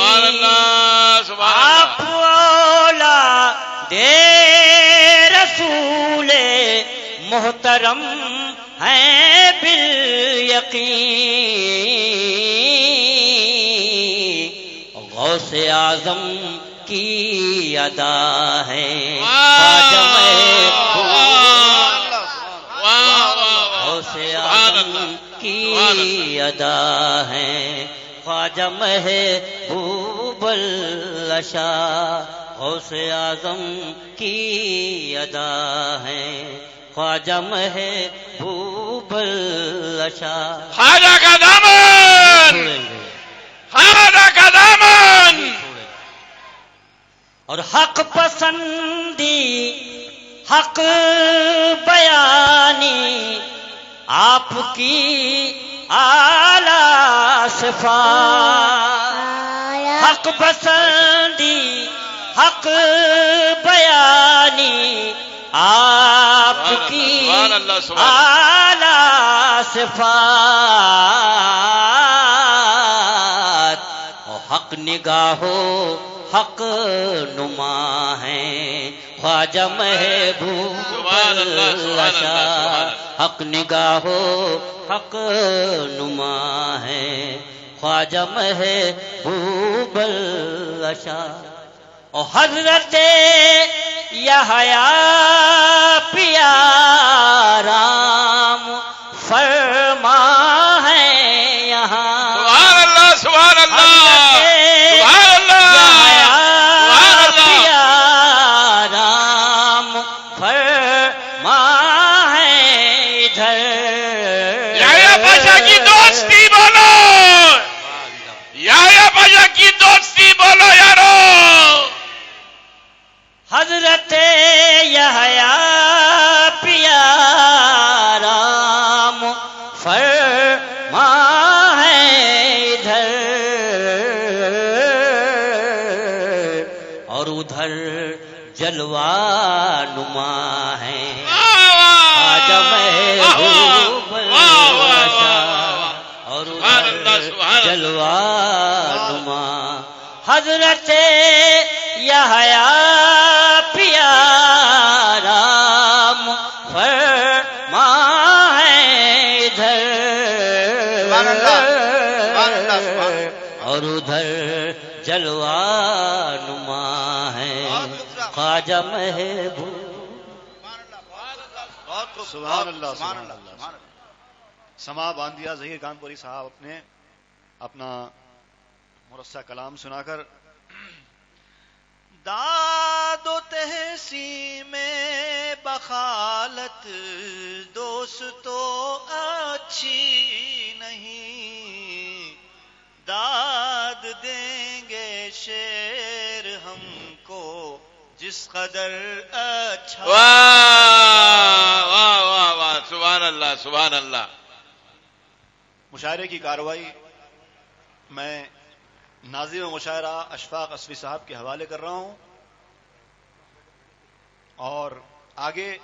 H: آپ اولاد رسول محترم ہیں بالیقین غوث اعظم کی ادا ہے خواجہ غوث اعظم کی ادا ہے خواجہ محبوب الاشا غوث اعظم کی ادا ہے خواجہ محبوب الاشا
I: خواجہ کا دامن خواجہ کا دامن
H: اور حق پسندی حق بیانی آپ کی اعلیٰ صفات حق پسندی حق بیانی آپ کی اعلیٰ صفات اور حق نگاہو حق نما ہے خواجہ محبوب الاشا حق نگاہو حق نما ہے خواجہ محبوب الاشا اور حضرت یحییٰ پیارام فرما ہے یہاں
I: سبحان اللہ
H: حضرت یحییٰ پیارام فرما ہے ادھر اور ادھر جلوہ نما ہے خواجہ محبوب الاشا اور ادھر جلوہ نما حضرت یحییٰ پیارام فرما ہے ادھر اور ادھر جلوہ نما ہے خواجہ محبوب
B: سبحان اللہ سبحان اللہ سما باندیا ظہیر کانپوری صاحب نے اپنا مرصع کلام سنا کر
C: داد و تحسی میں بخالت دوستو اچھی نہیں داد دیں گے شعر ہم کو جس قدر اچھا
I: واہ واہ واہ واہ سبحان اللہ سبحان اللہ
B: مشاعرے کی کارروائی میں ناظم مشاعرہ اشفاق اسفی صاحب کے حوالے کر رہا ہوں اور آگے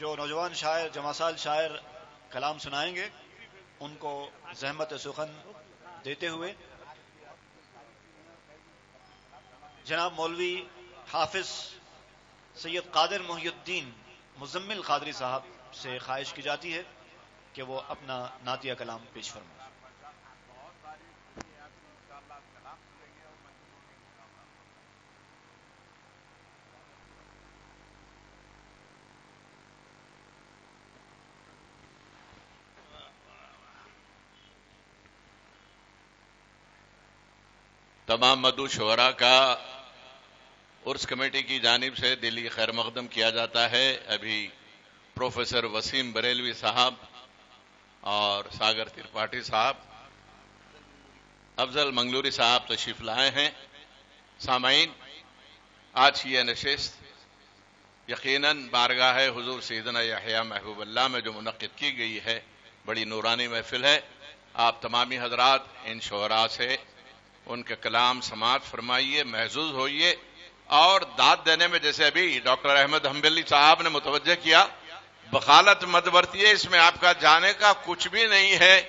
B: جو نوجوان شاعر جماسال شاعر کلام سنائیں گے ان کو زحمت سخن دیتے ہوئے جناب مولوی حافظ سید قادر محی الدین مزمل قادری صاحب سے خواہش کی جاتی ہے کہ وہ اپنا نعتیہ کلام پیش فرمائیں.
I: تمام مدعو شعراء کا عرس کمیٹی کی جانب سے دلی خیر مقدم کیا جاتا ہے. ابھی پروفیسر وسیم بریلوی صاحب اور ساگر ترپاٹھی صاحب، افضل منگلوری صاحب تشریف لائے ہیں. سامعین، آج کی یہ نشست یقیناً بارگاہ حضور سیدنا یحییٰ محبوب اللہ میں جو منعقد کی گئی ہے، بڑی نورانی محفل ہے. آپ تمامی حضرات ان شعراء سے ان کے کلام سماعت فرمائیے، محظوظ ہوئیے، اور داد دینے میں جیسے ابھی ڈاکٹر احمد حنبلی صاحب نے متوجہ کیا، بخالت مت برتیے، اس میں آپ کا جانے کا کچھ بھی نہیں ہے،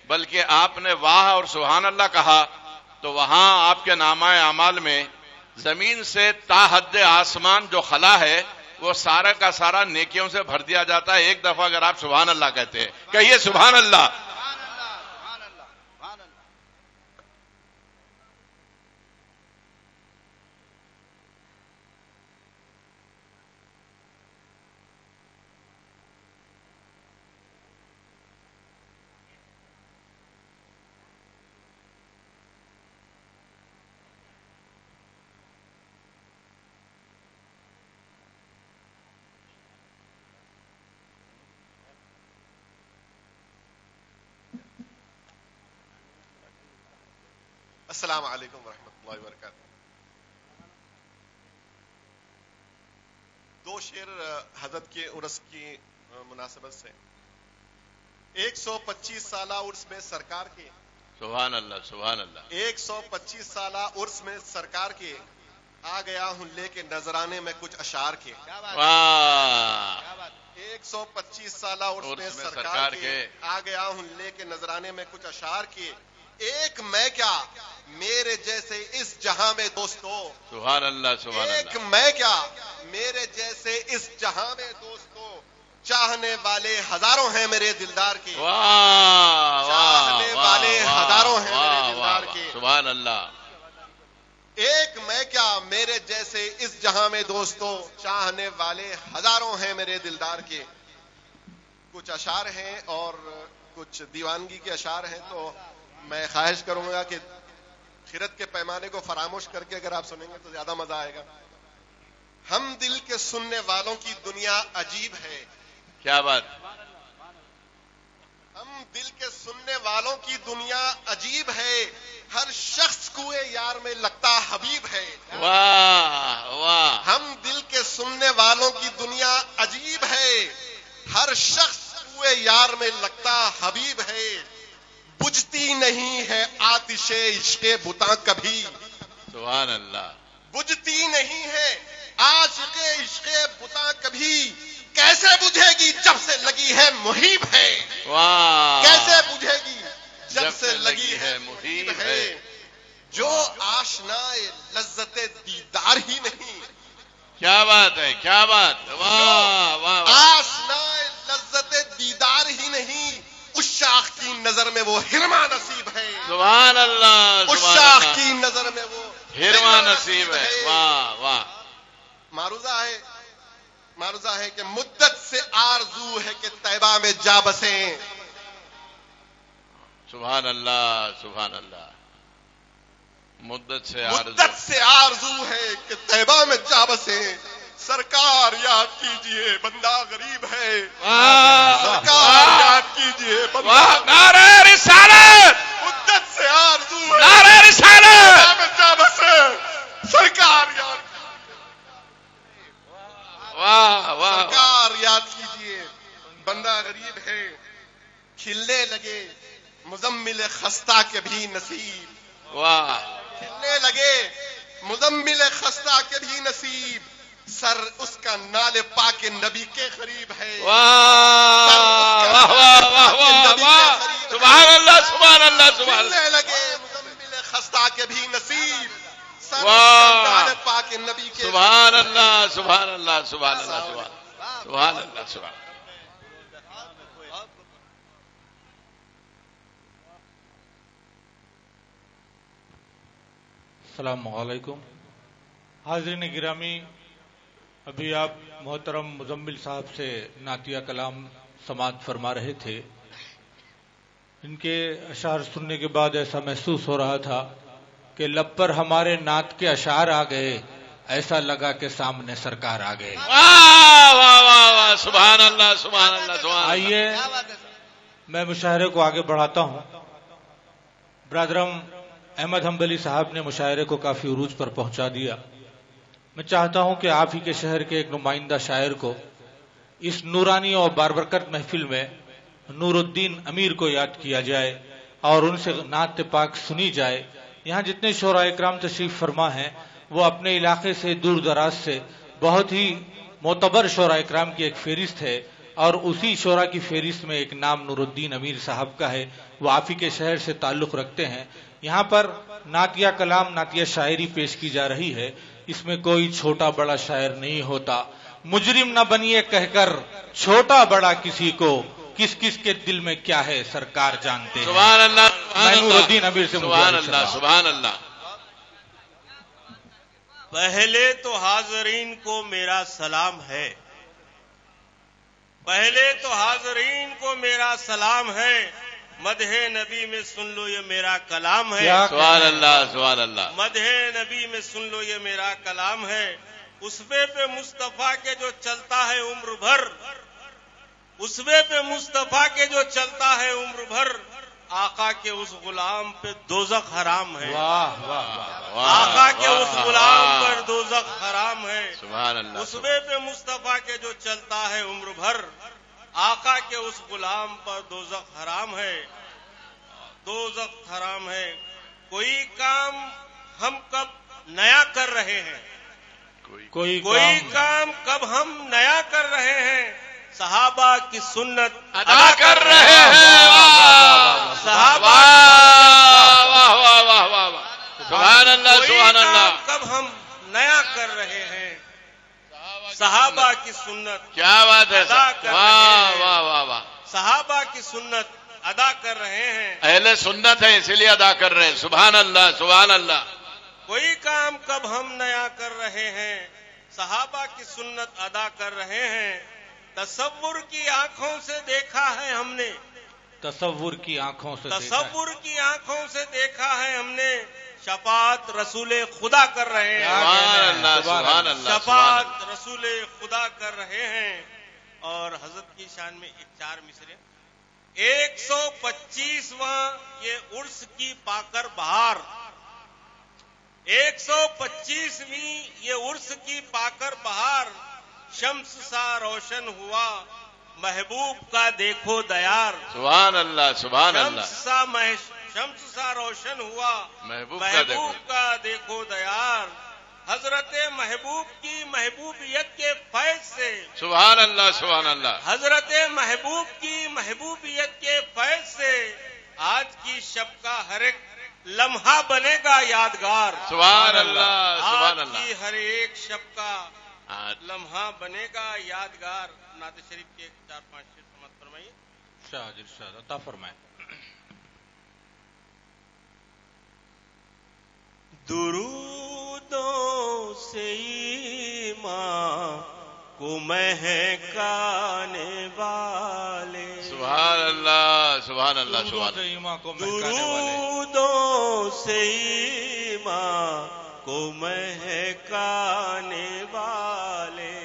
I: بلکہ آپ نے واہ اور سبحان اللہ کہا تو وہاں آپ کے نامہ اعمال میں زمین سے تا حد آسمان جو خلا ہے وہ سارا کا سارا نیکیوں سے بھر دیا جاتا ہے ایک دفعہ اگر آپ سبحان اللہ کہتے ہیں. کہیے سبحان اللہ.
J: السلام علیکم ورحمۃ اللہ وبرکاتہ. دو شعر حضرت کے عرس کی مناسبت سے. 125 سالہ عرس میں سرکار کے،
I: سبحان اللہ سبحان اللہ،
J: 125 سالہ عرس میں سرکار کے آ گیا ہوں لے کے نذرانے میں کچھ اشعار کے.
I: واہ،
J: 125 سالہ عرس میں سرکار کے آ گیا ہوں لے کے نذرانے میں کچھ اشعار کے. ایک میں کیا میرے جیسے اس جہاں میں دوستو،
I: سبحان اللہ سبحان اللہ،
J: ایک میں کیا میرے جیسے اس جہاں میں دوستو، چاہنے والے ہزاروں ہیں میرے دلدار کے. چاہنے والے ہزاروں ہیں میرے دلدار کے.
I: سبحان اللہ.
J: ایک میں کیا میرے جیسے اس جہاں میں دوستو، چاہنے والے ہزاروں ہیں میرے دلدار کے. کچھ اشعار ہیں اور کچھ دیوانگی کے اشعار ہیں، تو میں خواہش کروں گا کہ خرد کے پیمانے کو فراموش کر کے اگر آپ سنیں گے تو زیادہ مزہ آئے گا. ہم دل کے سننے والوں کی دنیا عجیب ہے.
I: کیا بات.
J: ہم دل کے سننے والوں کی دنیا عجیب ہے، ہر شخص کوئے یار میں لگتا حبیب ہے.
I: واہ واہ.
J: ہم دل کے سننے والوں کی دنیا عجیب ہے، ہر شخص کوئے یار میں لگتا حبیب ہے. بجھتی نہیں ہے آتش عشق بتاں کبھی،
I: سبحان اللہ.
J: بجھتی نہیں ہے عاشق عشق بتاں کبھی، کیسے بجھے گی جب سے لگی ہے محیب ہے.
I: واہ،
J: کیسے بجھے گی جب سے لگی ہے محیب ہے. جو آشنا لذت دیدار ہی نہیں.
I: کیا بات ہے کیا بات. واہ واہ.
J: آشنا لذت دیدار ہی نہیں، اس شاخ کی نظر میں وہ ہرما نصیب ہے.
I: سبحان اللہ.
J: اس شاخ کی نظر میں وہ
I: ہرما نصیب ہے. واہ واہ.
J: معروضہ ہے کہ مدت سے آرزو ہے کہ طیبہ میں جا بسیں.
I: سبحان اللہ سبحان اللہ. مدت سے
J: آرزو ہے کہ طیبہ میں جا بسیں. سرکار یاد کیجئے بندہ غریب ہے. سرکار یاد کیجئے بندہ
I: نعرہ رسالت.
J: مدت سے آرزو ہے
I: نعرہ رسالت.
J: میں جا بسے. سرکار یاد،
I: واہ واہ.
J: سرکار یاد کیجئے بندہ غریب ہے. کھلنے لگے مزمل خستہ کے بھی نصیب.
I: واہ.
J: کھلنے لگے مزمل خستہ کے بھی نصیب. سر اس کا نال پاک نبی کے قریب ہے.
I: واہ واہ واہ واہ واہ واہ، سبحان اللہ سبحان اللہ سبحان اللہ.
J: لگے مزمل خستہ کے بھی نصیب، سر
I: واہ.
J: اس کا نال پاک نبی کے
I: سبحان اللہ سبحان اللہ سبحان اللہ سبحان اللہ سبحان.
K: السلام علیکم. حاضرین گرامی، ابھی آپ محترم مزمل صاحب سے نعتیہ کلام سماعت فرما رہے تھے. ان کے اشعار سننے کے بعد ایسا محسوس ہو رہا تھا کہ لب پر ہمارے نعت کے اشعار آ گئے، ایسا لگا کہ سامنے سرکار آ گئے.
I: واہ واہ واہ واہ، سبحان اللہ سبحان اللہ سبحان اللہ.
K: آئیے میں مشاعرے کو آگے بڑھاتا ہوں. برادرم احمد حنبلی صاحب نے مشاعرے کو کافی عروج پر پہنچا دیا. میں چاہتا ہوں کہ آپ ہی کے شہر کے ایک نمائندہ شاعر کو اس نورانی اور باربرکت محفل میں نور الدین امیر کو یاد کیا جائے اور ان سے نعت پاک سنی جائے. یہاں جتنے شعراء اکرام تشریف فرما ہیں وہ اپنے علاقے سے دور دراز سے بہت ہی معتبر شعراء اکرام کی ایک فہرست ہے، اور اسی شعراء کی فہرست میں ایک نام نور الدین امیر صاحب کا ہے. وہ آپ ہی کے شہر سے تعلق رکھتے ہیں. یہاں پر نعتیہ کلام نعتیہ شاعری پیش کی جا رہی ہے. اس میں کوئی چھوٹا بڑا شاعر نہیں ہوتا. مجرم نہ بنیے کہہ کر چھوٹا بڑا کسی کو، کس کس کے دل میں کیا ہے سرکار جانتے ہیں.
I: سبحان اللہ
K: میں نور الدین امیر سے
I: سبحان اللہ سبحان اللہ.
A: پہلے تو حاضرین کو میرا سلام ہے، پہلے تو حاضرین کو میرا سلام ہے، مدح نبی میں سن لو یہ میرا کلام ہے.
I: سبحان اللہ سبحان اللہ.
A: مدح نبی میں سن لو یہ میرا کلام ہے. اسوے پہ مصطفیٰ کے جو چلتا ہے عمر بھر، اسوے پہ مصطفیٰ کے جو چلتا ہے عمر بھر، آقا کے اس غلام پہ دوزخ حرام ہے.
K: واہ واہ واہ.
A: آقا کے اس غلام پر دوزخ حرام ہے.
I: سبحان اللہ.
A: اسوے پہ مصطفیٰ کے جو چلتا ہے عمر بھر، آقا کے اس غلام پر دوزخ حرام ہے، دوزخ حرام ہے. کوئی کام ہم کب نیا کر رہے ہیں،
K: کوئی
A: کام کب ہم نیا کر رہے ہیں، صحابہ کی سنت
I: ادا کر رہے ہیں.
A: صحابہ
I: واہ واہ واہ واہ واہ واہ. سبحان اللہ سبحان اللہ.
A: کب ہم نیا کر رہے ہیں، صحابہ کی سنت
I: کیا بات ہے.
A: ادا کر رہے
I: واہ
A: ہیں.
I: واہ واہ واہ.
A: صحابہ کی سنت ادا کر رہے ہیں.
I: اہل سنت ہے اسی لیے ادا کر رہے ہیں. سبحان اللہ سبحان اللہ.
A: کوئی کام کب ہم نیا کر رہے ہیں، صحابہ کی سنت ادا کر رہے ہیں. تصور کی آنکھوں سے دیکھا ہے ہم نے،
K: تصور کی آنکھوں سے
A: تصور کی آنکھوں سے دیکھا ہے ہم نے، شفاعت رسول خدا کر رہے ہیں.
I: سبحان اللہ سبحان اللہ.
A: شفاعت رسول خدا کر رہے ہیں. اور حضرت کی شان میں ایک 4 مصرے. 125واں یہ عرس کی پاکر بہار، 125ویں یہ عرس کی پاکر بہار، شمس سا روشن ہوا محبوب کا دیکھو دیار.
I: سبحان اللہ سبحان اللہ.
A: شمس سا روشن ہوا
I: محبوب
A: کا دیکھو دیار. حضرت محبوب کی محبوبیت کے فیض سے،
I: سبحان اللہ سبحان اللہ.
A: حضرت محبوب کی محبوبیت کے فیض سے آج کی شب کا ہر ایک لمحہ بنے گا یادگار.
I: سبحان اللہ سبحان
A: آج کی
I: اللہ.
A: ہر ایک شب کا لمحہ بنے گا یادگار. نعت شریف کے 4-5 شعر سماعت فرمائیے.
K: شاہ ارشاد عطا فرمائے.
A: درودوں سے ایمان کو مہکانے والے،
I: سبحان اللہ سبحان اللہ سبحان اللہ.
K: ایمان کو مہکانے والے،
A: درودوں سے ایمان کو مہکانے والے،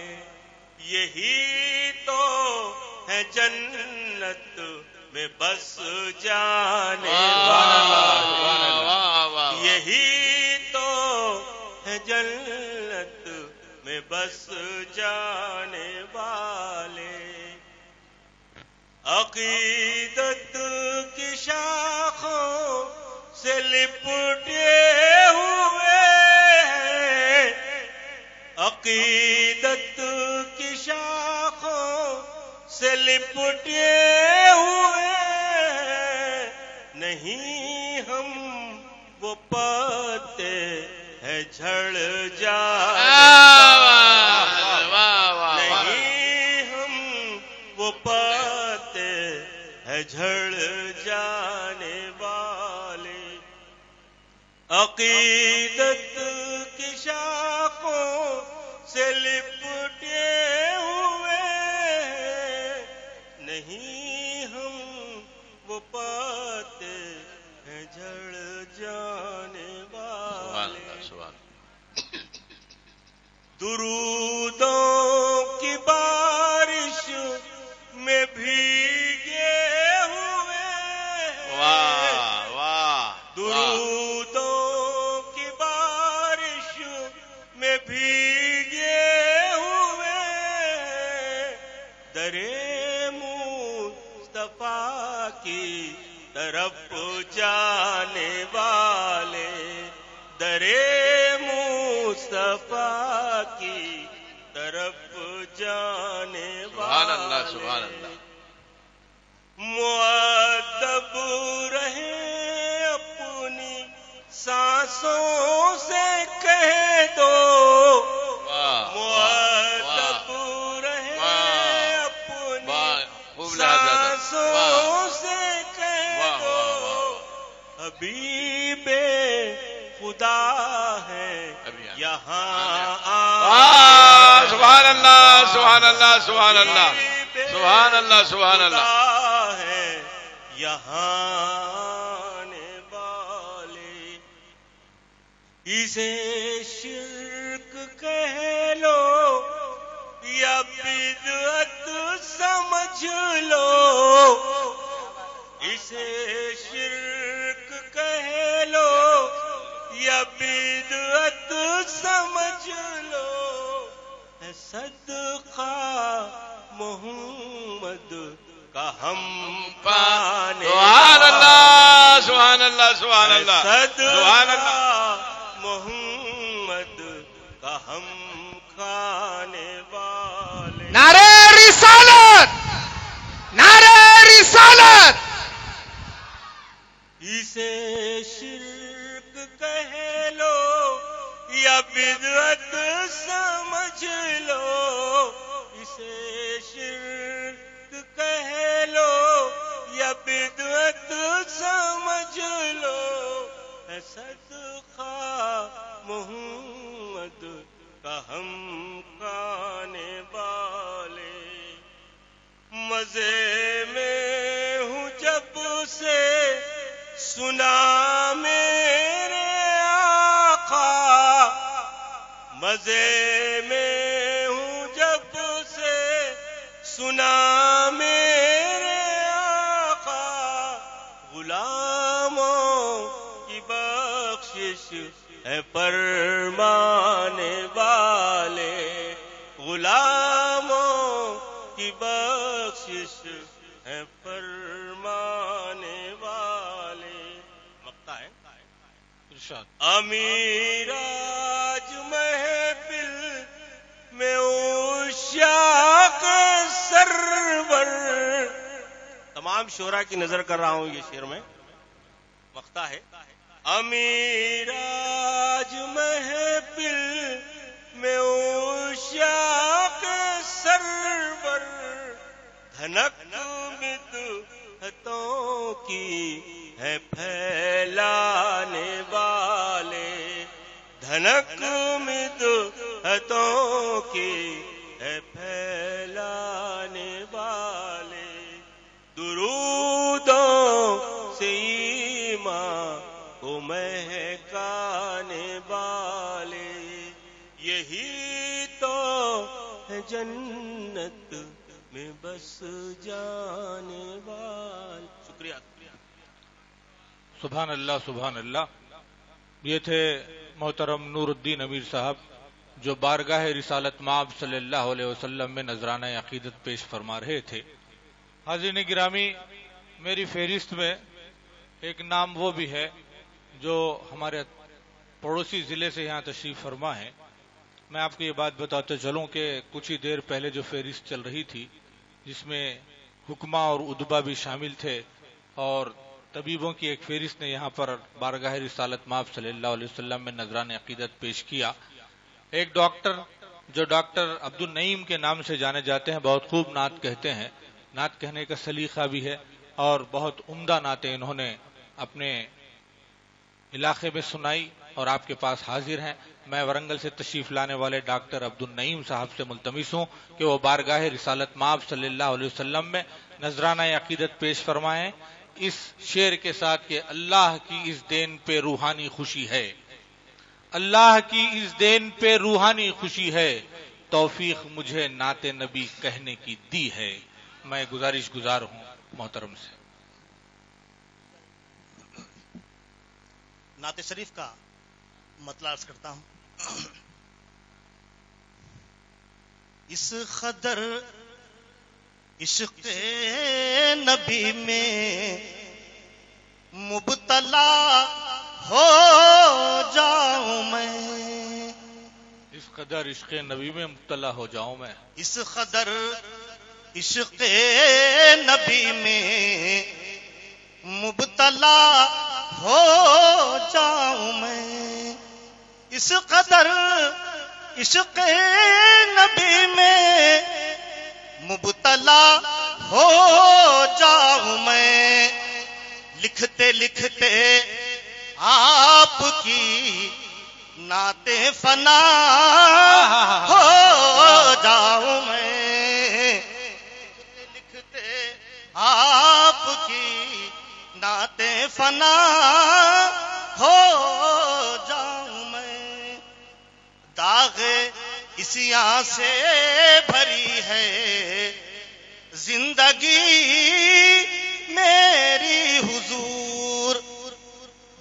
A: یہی تو ہے جنت میں بس جانے والے، یہی تو ہے جنت میں بس جانے والے. عقیدت کی شاخوں سے لپٹے ہوئے ہیں، عقیدت سے لپٹے ہوئے نہیں ہم وہ پتے ہے جھڑ جانے نہیں ہم وہ پتے ہے جھڑ جانے والے عقیدت کی شاخوں سے لپٹے ہوئے نہیں ہم وہ پتے ہیں جھڑ جانے والے درودوں کی بارش میں بھیگے ہوئے درودوں کی بارش میں بھیگے ہوئے درے مصطفیٰ کی طرف جانے والے درے مصطفیٰ کی طرف جانے والے
I: سبحان اللہ
A: مؤدب رہے اپنی سانسوں سے کہہ دو مؤدب رہے اپنی سانسوں سے کہہ دو حبیب خدا ہے یہاں
I: سبحان اللہ سبحان اللہ سبحان اللہ سبحان اللہ سبحان اللہ
A: ہے یہاں آنے والے اسے شرک کہہ لو یا بدعت سمجھ لو اسے شرک کہہ لو یا بدعت سمجھ لو ہے صدقہ محمد کا ہم پانے
I: سبحان اللہ سبحان اللہ سبحان اللہ سبحان اللہ
A: محمد کا ہم کھانے والے
C: نعرہ رسالت نعرہ رسالت
A: اسے شرک کہہ لو یا بدعت سمجھ لو اسے شرک کہہ لو یا بدعت سمجھ لو ہے صدقہ محمد کا ہم کھانے والے مزے میں ہوں جب سے سنا میرے آقا مزے میں ہوں جب سے سنا میرے آقا غلاموں کی بخشش ہے فرمانے والے غلاموں کی بخشش ہے فرمانے والے مقطع ہے امیراج محفل میں عشاق سرور تمام شعراء کی نظر کر رہا ہوں یہ شعر میں مقطع ہے امیراج محفل میں عشاق سرور دھنک بدعتوں کی ہے پھیلانے والے دھنک بدعتوں کی ہے پھیلانے والے درودوں سے ایمان کو مہکانے والے یہی تو ہے جنت میں بس جانے والے شکریہ
K: سبحان اللہ سبحان اللہ. یہ تھے محترم نور الدین امیر صاحب جو بارگاہ رسالت مآب صلی اللہ علیہ وسلم میں نذرانہ عقیدت پیش فرما رہے تھے. حاضرین گرامی، میری فہرست میں ایک نام وہ بھی ہے جو ہمارے پڑوسی ضلع سے یہاں تشریف فرما ہے. میں آپ کو یہ بات بتاتے چلوں کہ کچھ ہی دیر پہلے جو فہرست چل رہی تھی جس میں حکما اور ادبا بھی شامل تھے، اور طبیبوں کی ایک فہرست نے یہاں پر بارگاہ رسالت مآب صلی اللہ علیہ وسلم میں نذران عقیدت پیش کیا۔ ایک ڈاکٹر جو ڈاکٹر عبد النعیم کے نام سے جانے جاتے ہیں، بہت خوب نعت کہتے ہیں، نعت کہنے کا سلیقہ بھی ہے، اور بہت عمدہ نعتیں انہوں نے اپنے علاقے میں سنائی اور آپ کے پاس حاضر ہیں۔ میں ورنگل سے تشریف لانے والے ڈاکٹر عبد النعیم صاحب سے ملتمس ہوں کہ وہ بارگاہ رسالت مآب صلی اللہ علیہ وسلم میں نذرانہ عقیدت پیش فرمائیں اس شعر کے ساتھ کہ اللہ کی اس دین پہ روحانی خوشی ہے، اللہ کی اس دین پہ روحانی خوشی ہے، توفیق مجھے نعت نبی کہنے کی دی ہے۔ میں گزارش گزار ہوں محترم سے۔
L: نعت شریف کا مطلع عرض کرتا ہوں۔ اس قدر عشق نبی میں مبتلا ہو جاؤں میں،
K: اس قدر عشق نبی میں مبتلا ہو جاؤں میں،
L: اس قدر عشق نبی میں مبتلا ہو جاؤں میں، اس قدر عشق نبی میں مبتلا ہو جاؤں میں، لکھتے لکھتے آپ کی نعت فنا ہو جاؤں میں، لکھتے آپ کی نعت فنا ہو جاؤں میں، داغ اسیاں سے بھری ہے زندگی میری حضور،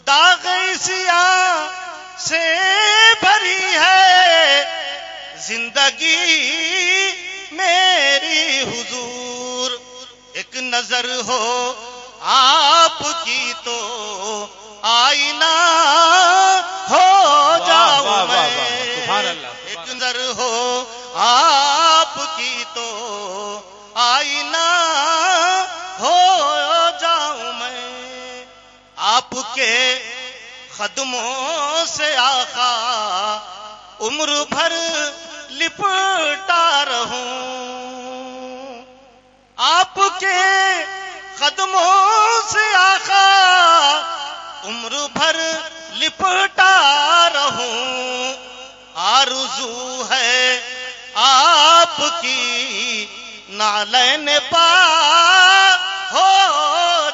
L: داغ اسیاں سے بھری ہے زندگی میری حضور، ایک نظر ہو آپ کی تو آئینہ ہو جاؤں میں، ایک نظر ہو آپ کی تو آئینہ ہو جاؤں میں، آپ کے قدموں سے آقا عمر بھر لپٹا رہوں، آپ کے قدموں سے آقا عمر بھر لپٹا رہوں، آرزو ہے آپ کی نالین پا ہو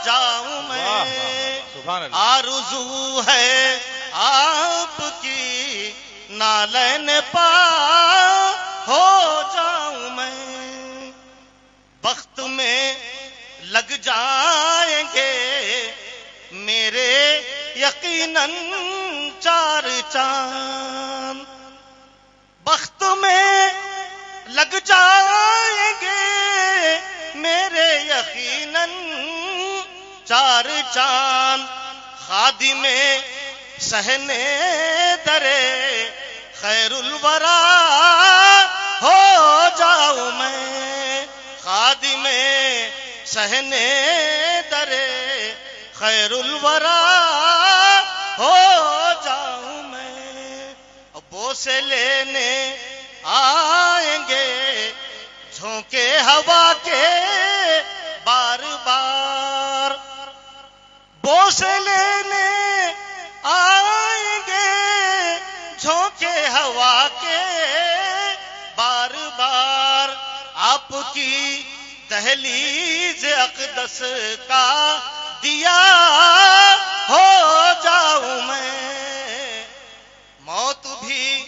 L: جاؤں میں، آرزو ہے آپ کی نالین پا ہو جاؤں میں، بخت میں لگ جائیں گے میرے یقیناً چار چاند، بخت میں لگ جائیں گے میرے یقیناً چار چاند، خادم صحنے درے خیر الورا ہو جاؤں میں، خادم صحنے درے خیر الورا ہو جاؤں میں، بوسے لینے آئیں گے جھونکے ہوا کے بار بار، بوسے لینے آئیں گے جھونکے ہوا کے بار بار، آپ کی دہلیز اقدس کا دیا ہو جاؤں میں، موت بھی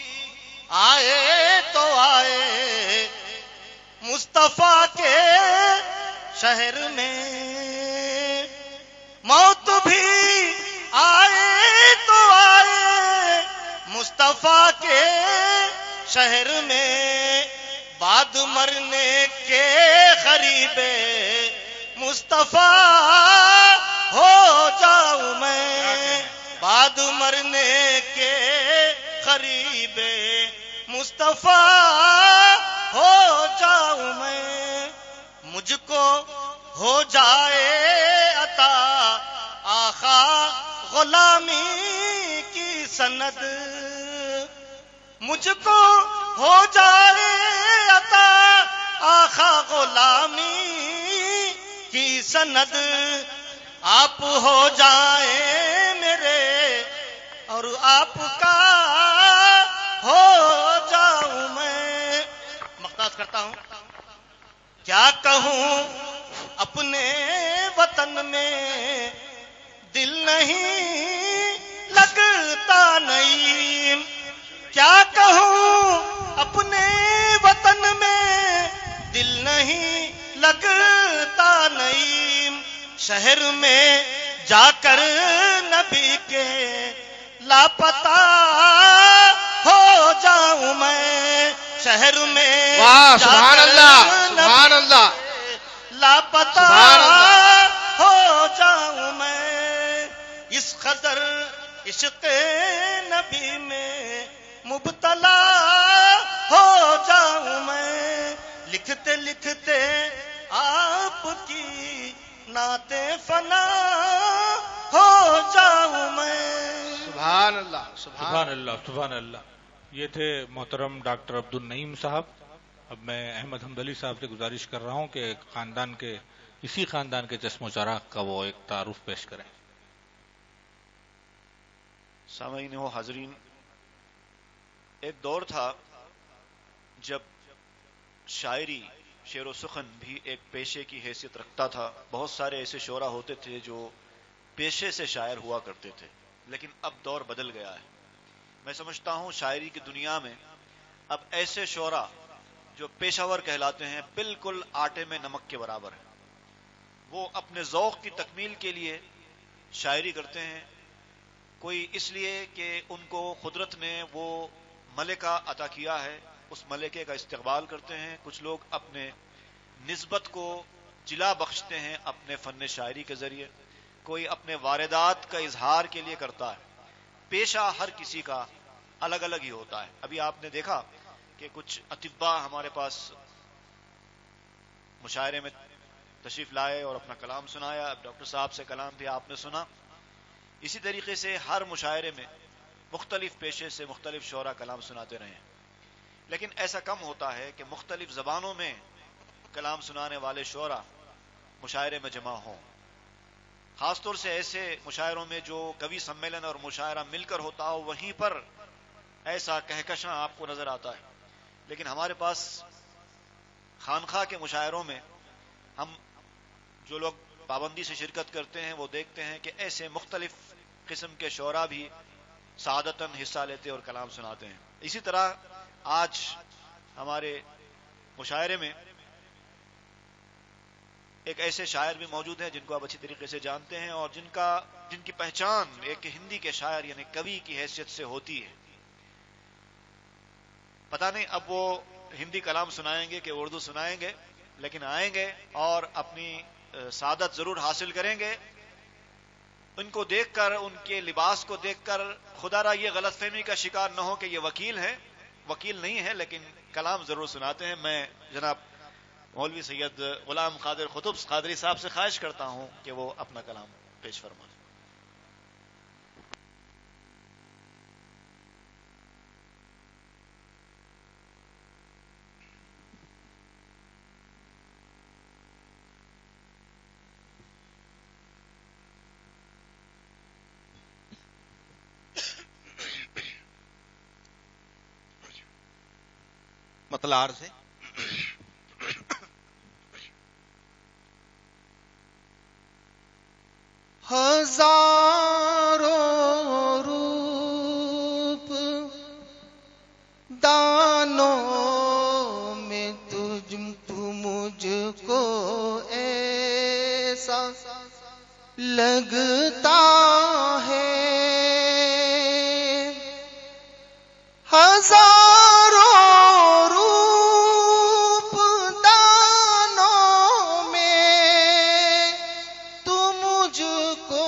L: آئے تو آئے مصطفیٰ کے شہر میں، موت بھی آئے تو آئے مصطفیٰ کے شہر میں، بعد مرنے کے قریب مصطفیٰ ہو جاؤں میں، بعد مرنے کے قریب مصطفیٰ ہو جاؤں میں، مجھ مجھ کو ہو جائے عطا آخا غلامی کی سند، مجھ کو ہو جائے عطا آخا غلامی کی سند، آپ ہو جائیں میرے اور آپ کا ہو جاؤں میں۔ مقتاص کرتا ہوں، کیا کہوں اپنے وطن میں دل نہیں لگتا نہیں، کیا کہوں اپنے وطن میں دل نہیں لگتا نہیں، شہر میں جا کر نبی کے لاپتہ ہو جاؤں میں، شہر میں
I: واہ سبحان اللہ سبحان اللہ
L: لاپتہ ہو جاؤں میں، اس قدر عشق نبی میں مبتلا ہو جاؤں میں، لکھتے لکھتے آپ کی نعت فنا ہو جاؤں میں۔
I: سبحان اللہ
K: سبحان اللہ سبحان اللہ۔ یہ تھے محترم ڈاکٹر عبد النعیم صاحب۔ اب میں احمد حنبلی صاحب سے گزارش کر رہا ہوں کہ اسی خاندان کے چشم و چراغ کا وہ ایک تعارف پیش کریں۔
B: سامعین و حاضرین، ایک دور تھا جب شاعری، شعر و سخن بھی ایک پیشے کی حیثیت رکھتا تھا۔ بہت سارے ایسے شعراء ہوتے تھے جو پیشے سے شاعر ہوا کرتے تھے، لیکن اب دور بدل گیا ہے۔ میں سمجھتا ہوں شاعری کی دنیا میں اب ایسے شعراء جو پیشہ ور کہلاتے ہیں بالکل آٹے میں نمک کے برابر ہیں۔ وہ اپنے ذوق کی تکمیل کے لیے شاعری کرتے ہیں، کوئی اس لیے کہ ان کو قدرت نے وہ ملکہ عطا کیا ہے، اس ملکے کا استقبال کرتے ہیں۔ کچھ لوگ اپنے نسبت کو جلا بخشتے ہیں اپنے فن شاعری کے ذریعے، کوئی اپنے واردات کا اظہار کے لیے کرتا ہے۔ پیشہ ہر کسی کا الگ الگ ہی ہوتا ہے۔ ابھی آپ نے دیکھا کہ کچھ اطباء ہمارے پاس مشاعرے میں تشریف لائے اور اپنا کلام سنایا۔ ڈاکٹر صاحب سے کلام بھی آپ نے سنا۔ اسی طریقے سے ہر مشاعرے میں مختلف پیشے سے مختلف شعراء کلام سناتے رہے ہیں، لیکن ایسا کم ہوتا ہے کہ مختلف زبانوں میں کلام سنانے والے شعراء مشاعرے میں جمع ہوں۔ خاص طور سے ایسے مشاعروں میں جو کوی سمیلن اور مشاعرہ مل کر ہوتا ہو، وہیں پر ایسا کہکشاں آپ کو نظر آتا ہے۔ لیکن ہمارے پاس خانخواہ کے مشاعروں میں ہم جو لوگ پابندی سے شرکت کرتے ہیں وہ دیکھتے ہیں کہ ایسے مختلف قسم کے شعراء بھی سعادتاً حصہ لیتے اور کلام سناتے ہیں۔ اسی طرح آج ہمارے مشاعرے میں ایک ایسے شاعر بھی موجود ہیں جن کو آپ اچھی طریقے سے جانتے ہیں اور جن کی پہچان ایک ہندی کے شاعر یعنی کوی کی حیثیت سے ہوتی ہے۔ پتہ نہیں اب وہ ہندی کلام سنائیں گے کہ اردو سنائیں گے، لیکن آئیں گے اور اپنی سعادت ضرور حاصل کریں گے۔ ان کو دیکھ کر، ان کے لباس کو دیکھ کر خدا را یہ غلط فہمی کا شکار نہ ہو کہ یہ وکیل ہیں۔ وکیل نہیں ہے لیکن کلام ضرور سناتے ہیں۔ میں جناب مولوی سید غلام قادر قطب قادری صاحب سے خواہش کرتا ہوں کہ وہ اپنا کلام پیش فرمائیں۔
L: مطلع سے ہزاروں روپ دانوں میں تو مجھ کو ایسا لگتا ہے، ہزاروں روپ دانوں میں تو مجھ کو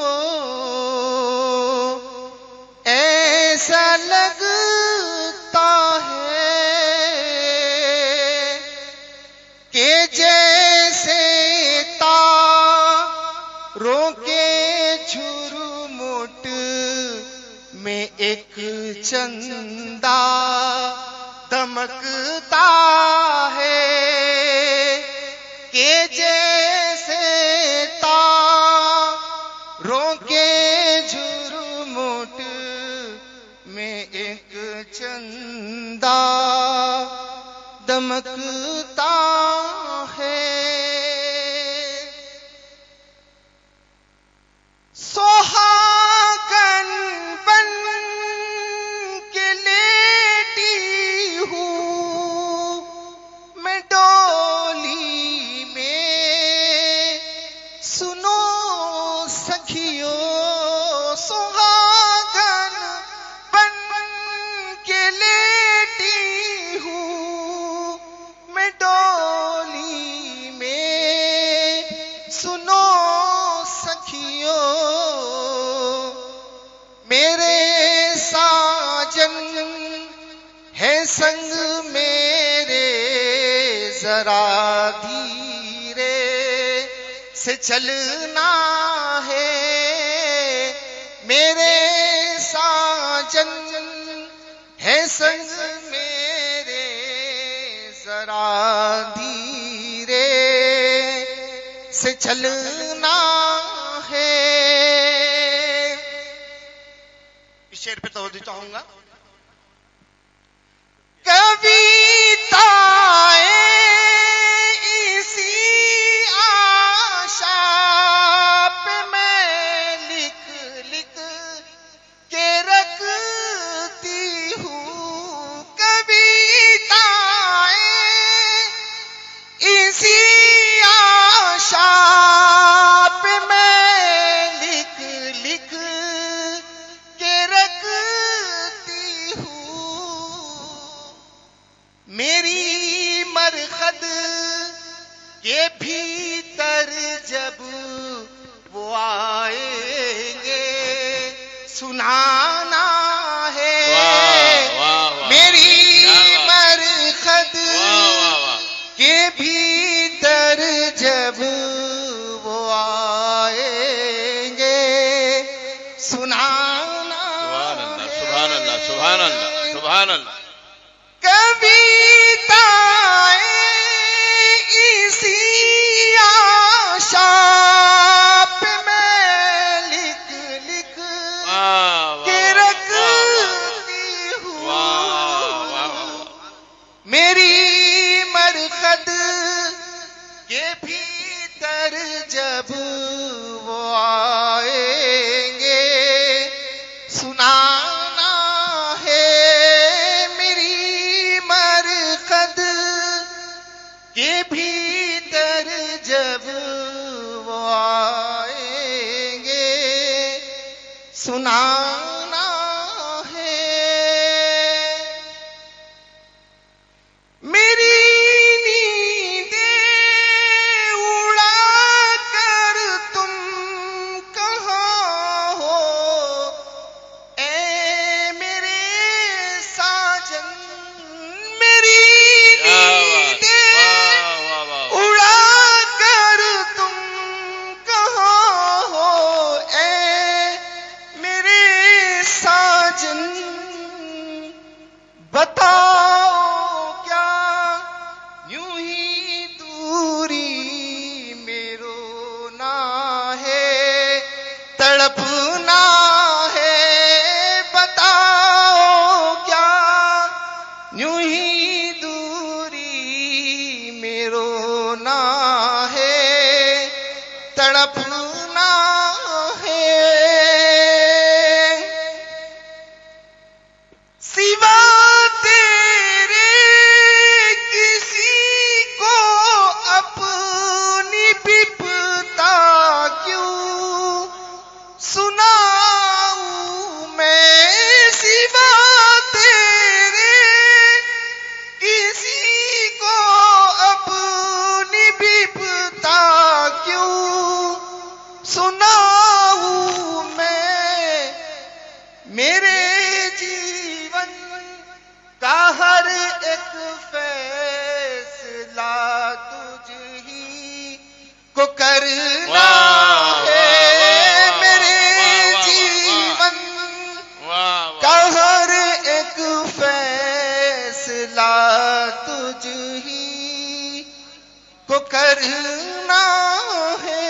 L: ایسا لگتا ہے کہ جیسے ایک چندہ دمکتا ہے کہ جیسے تاروں کے جھرمٹ میں ایک چندہ دمکتا ہے. سہاگن بن کے لیٹی ہوں میں ڈولی میں، سنو سکھیو سہاگن بن کے لیٹی ہوں میں ڈولی میں، سنو سکھیو میرے ساجن ہے سنگ میرے، ذرا دھیرے سے چلنا ہے. میرے ساجن ہے سنگ میرے، ذرا دھیرے سے چلنا ہے. اس شعر پہ توجہ چاہوں گا. کویتائیں اسی آشا پہ میں لکھ لکھ کے رکھتی ہوں. کویتائیں اسی آشا پہ میں لکھ لکھ کے رکھتی ہوں. میری مرخد کے بھیتر جب وہ آئیں گے سنانا ہے. میری مرخد کے بھیتر جب وہ آئیں گے سنانا ہے.
I: سبحان اللہ سبحان اللہ سبحان اللہ.
L: کویتائیں اسی آشا پہ میں لکھ لکھ کے رکھتی ہوں. میری مرخد کے بھیتر جب وہ آئیں گے سنانا ہے. میری مرخد کے بھیتر جب وہ آئیں گے سنانا ہے. میری نیندیں اڑا کر تم کہاں ہو، اے میرے ساجن. میری نیندیں اڑا کر تم کہاں ہو، اے میرے ساجن. بتاؤ کیا یوں ہی دوری میں رونا ہے تڑپنا ہے. بتاؤ کیا یوں ہی دوری میں رونا ہے تڑپنا ہے. سوا تیرے کسی کو اپنی بپتا کیوں سناؤں میں. سوا تیرے کسی کو اپنی بپتا کیوں سناؤں میں. میرے جیون کا ہر ایک فیصلہ تجھ ہی کو کرنا ہے. میرے جیون کا فیصلہ تجھ ہی کو کرنا ہے.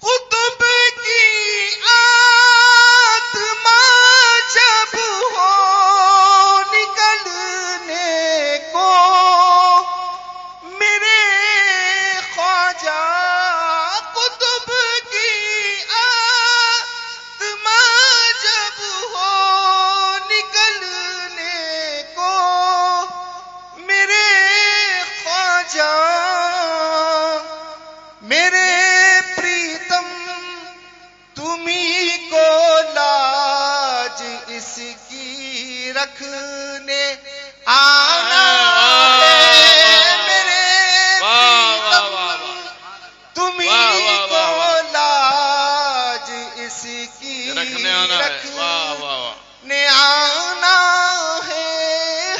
L: قطب کی آتما جب ہو نکلنے کو میرے خواجہ، قطب کی آتما جب ہو نکلنے کو میرے خواجہ، میرے پریتم تمہیں کو لاج اس کی رکھنے آنا ہے. میرے پریتم تمہیں کو لاج اس کی رکھنے آنا ہے.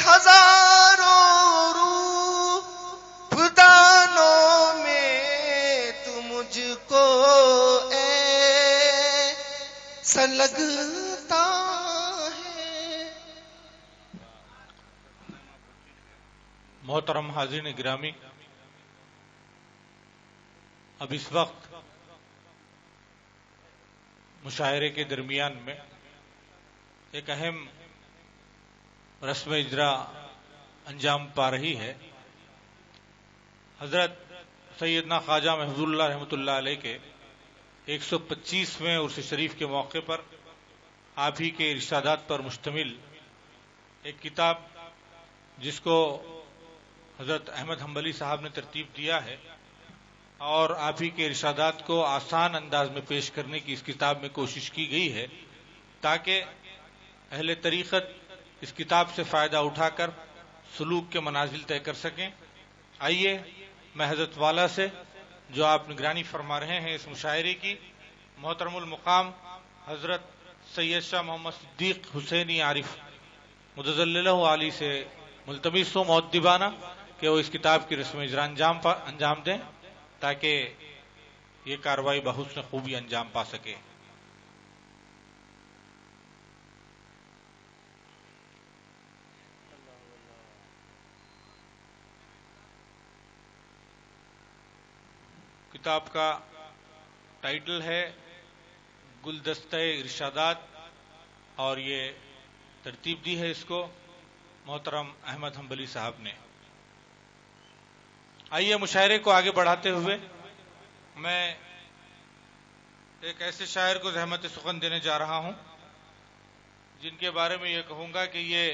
L: ہزاروں روح دانوں میں تو مجھ کو ایسا لگتا ہے.
K: محترم حاضرین گرامی، اب اس وقت مشاعرے کے درمیان میں ایک اہم رسم اجرا انجام پا رہی ہے. حضرت سیدنا خواجہ محفوظ اللہ رحمۃ اللہ علیہ کے 125ویں عرس شریف کے موقع پر آپ ہی کے ارشادات پر مشتمل ایک کتاب جس کو حضرت احمد حنبلی صاحب نے ترتیب دیا ہے، اور آپ ہی کے ارشادات کو آسان انداز میں پیش کرنے کی اس کتاب میں کوشش کی گئی ہے تاکہ اہل طریقت اس کتاب سے فائدہ اٹھا کر سلوک کے منازل طے کر سکیں. آئیے میں حضرت والا سے، جو آپ نگرانی فرما رہے ہیں اس مشاعرے کی، محترم المقام حضرت سید شاہ محمد صدیق حسینی عارف متظللہ علی سے ملتمس ہوں مؤدبانہ کہ وہ اس کتاب کی رسم اجرا انجام دیں تاکہ یہ کارروائی بحسن خوبی انجام پا سکے. کتاب کا ٹائٹل ہے گلدستہ ارشادات، اور یہ ترتیب دی ہے اس کو محترم احمد حنبلی صاحب نے. آئیے مشاعرے کو آگے بڑھاتے ہوئے میں ایک ایسے شاعر کو زحمت سخن دینے جا رہا ہوں جن کے بارے میں یہ کہوں گا کہ یہ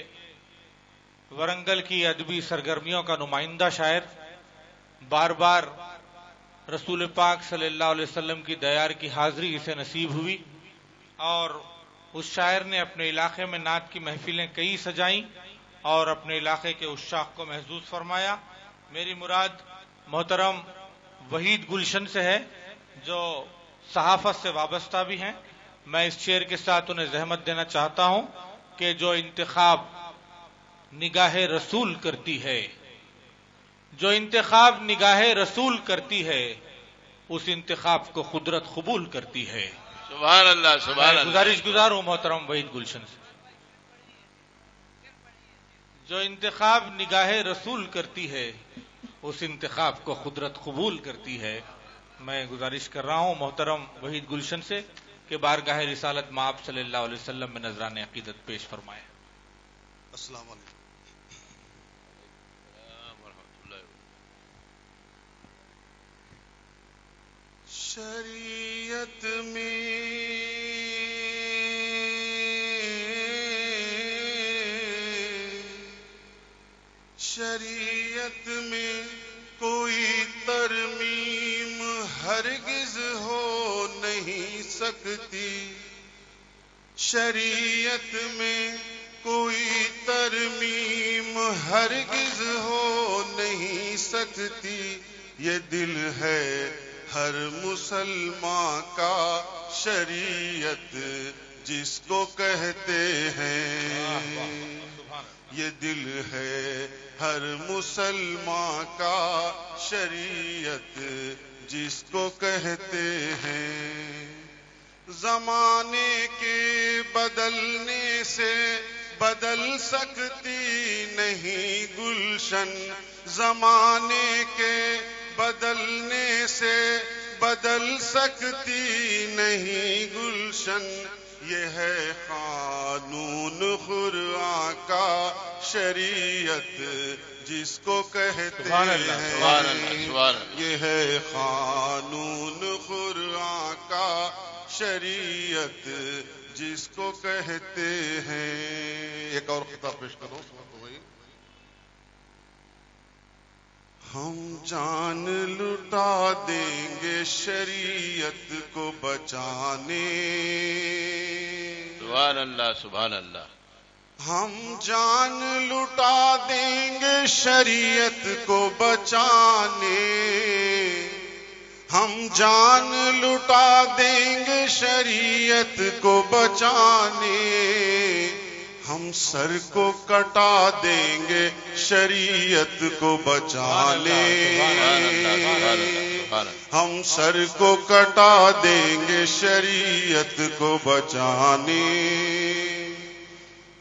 K: ورنگل کی ادبی سرگرمیوں کا نمائندہ شاعر، بار بار رسول پاک صلی اللہ علیہ وسلم کی دیار کی حاضری اسے نصیب ہوئی، اور اس شاعر نے اپنے علاقے میں نعت کی محفلیں کئی سجائیں اور اپنے علاقے کے عشاق کو محظوظ فرمایا. میری مراد محترم وحید گلشن سے ہے جو صحافت سے وابستہ بھی ہیں. میں اس شعر کے ساتھ انہیں زحمت دینا چاہتا ہوں کہ جو انتخاب نگاہ رسول کرتی ہے، جو انتخاب نگاہ رسول کرتی ہے، اس انتخاب کو قدرت قبول کرتی ہے.
I: سبحان اللہ سبحان اللہ.
K: گزارش گزار ہوں محترم وحید گلشن سے، جو انتخاب نگاہ رسول کرتی ہے اس انتخاب کو قدرت قبول کرتی ہے. میں گزارش کر رہا ہوں محترم وحید گلشن سے کہ بارگاہ رسالت مآب صلی اللہ علیہ وسلم میں نذران عقیدت پیش فرمائے.
J: السلام علیکم. شریعت میں کوئی ترمیم ہرگز ہو نہیں سکتی. شریعت میں کوئی ترمیم ہرگز ہو نہیں سکتی. یہ دل ہے ہر مسلمان کا شریعت جس کو کہتے ہیں. یہ دل ہے ہر مسلمان کا شریعت جس کو کہتے ہیں.
M: زمانے کے بدلنے سے بدل سکتی نہیں گلشن، زمانے کے بدلنے سے بدل سکتی نہیں گلشن، یہ ہے قانون قرآن کا شریعت جس کو کہتے ہیں، یہ ہے قانون قرآن کا شریعت جس کو کہتے ہیں۔ ایک اور خطاب پیش کرو۔ ہم جان لٹا دیں گے شریعت کو بچانے،
I: سبحان اللہ سبحان اللہ۔
M: ہم جان لٹا دیں گے شریعت کو بچانے، ہم جان لٹا دیں گے شریعت کو بچانے، ہم سر کو کٹا دیں گے شریعت کو بچانے، ہم سر کو کٹا دیں گے شریعت کو بچانے،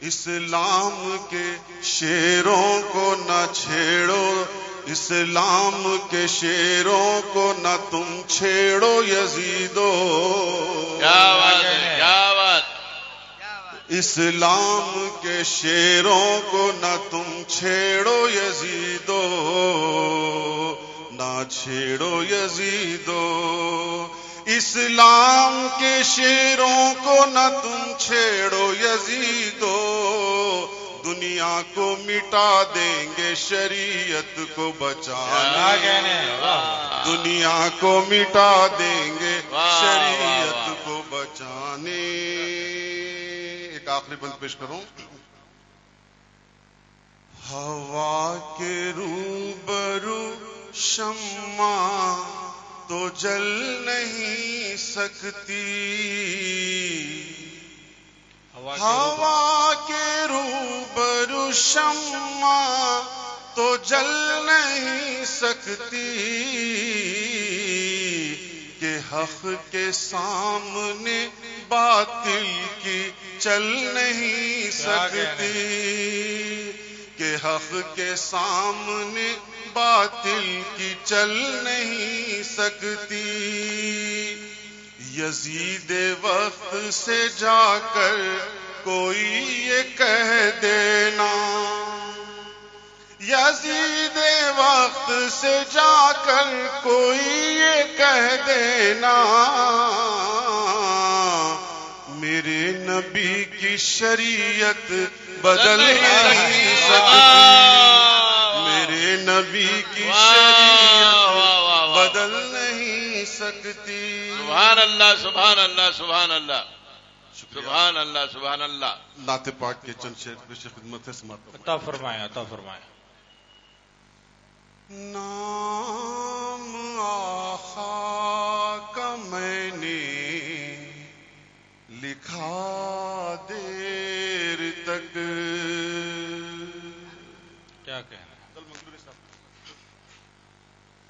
M: اسلام کے شیروں کو نہ چھیڑو، اسلام کے شیروں کو نہ تم چھیڑو یزیدو،
I: کیا بات ہے کیا بات،
M: اسلام کے شیروں کو نہ تم چھیڑو یزیدو، نہ چھیڑو یزیدو، اسلام کے شیروں کو نہ تم چھیڑو یزیدو، دنیا کو مٹا دیں گے شریعت کو بچانے، دنیا کو مٹا دیں گے شریعت کو بچانے۔ ایک آخری بند پیش کروں۔ ہوا کے روبرو شمع تو جل نہیں سکتی، ہوا کے روبرو شمع تو جل نہیں سکتی، کہ حق کے سامنے باطل کی چل نہیں سکتی، کہ حق کے سامنے باطل کی چل نہیں سکتی، یزید وقت سے جا کر کوئی یہ کہہ دینا، یزید وقت سے جا کر کوئی یہ کہہ دینا، میرے نبی کی شریعت بدل نہیں سکتی، میرے نبی کی شریعت بدل نہیں سکتی۔
I: سبحان اللہ سبحان اللہ سبحان اللہ سبحان اللہ سبحان اللہ۔
M: نعت پاک کے چند شعر پیش خدمت ہے، سماعت
K: عطا فرمائیں عطا فرمائیں۔
M: نام آقا کا میں نے لکھا دیر تک،
K: کیا کہنا ہے؟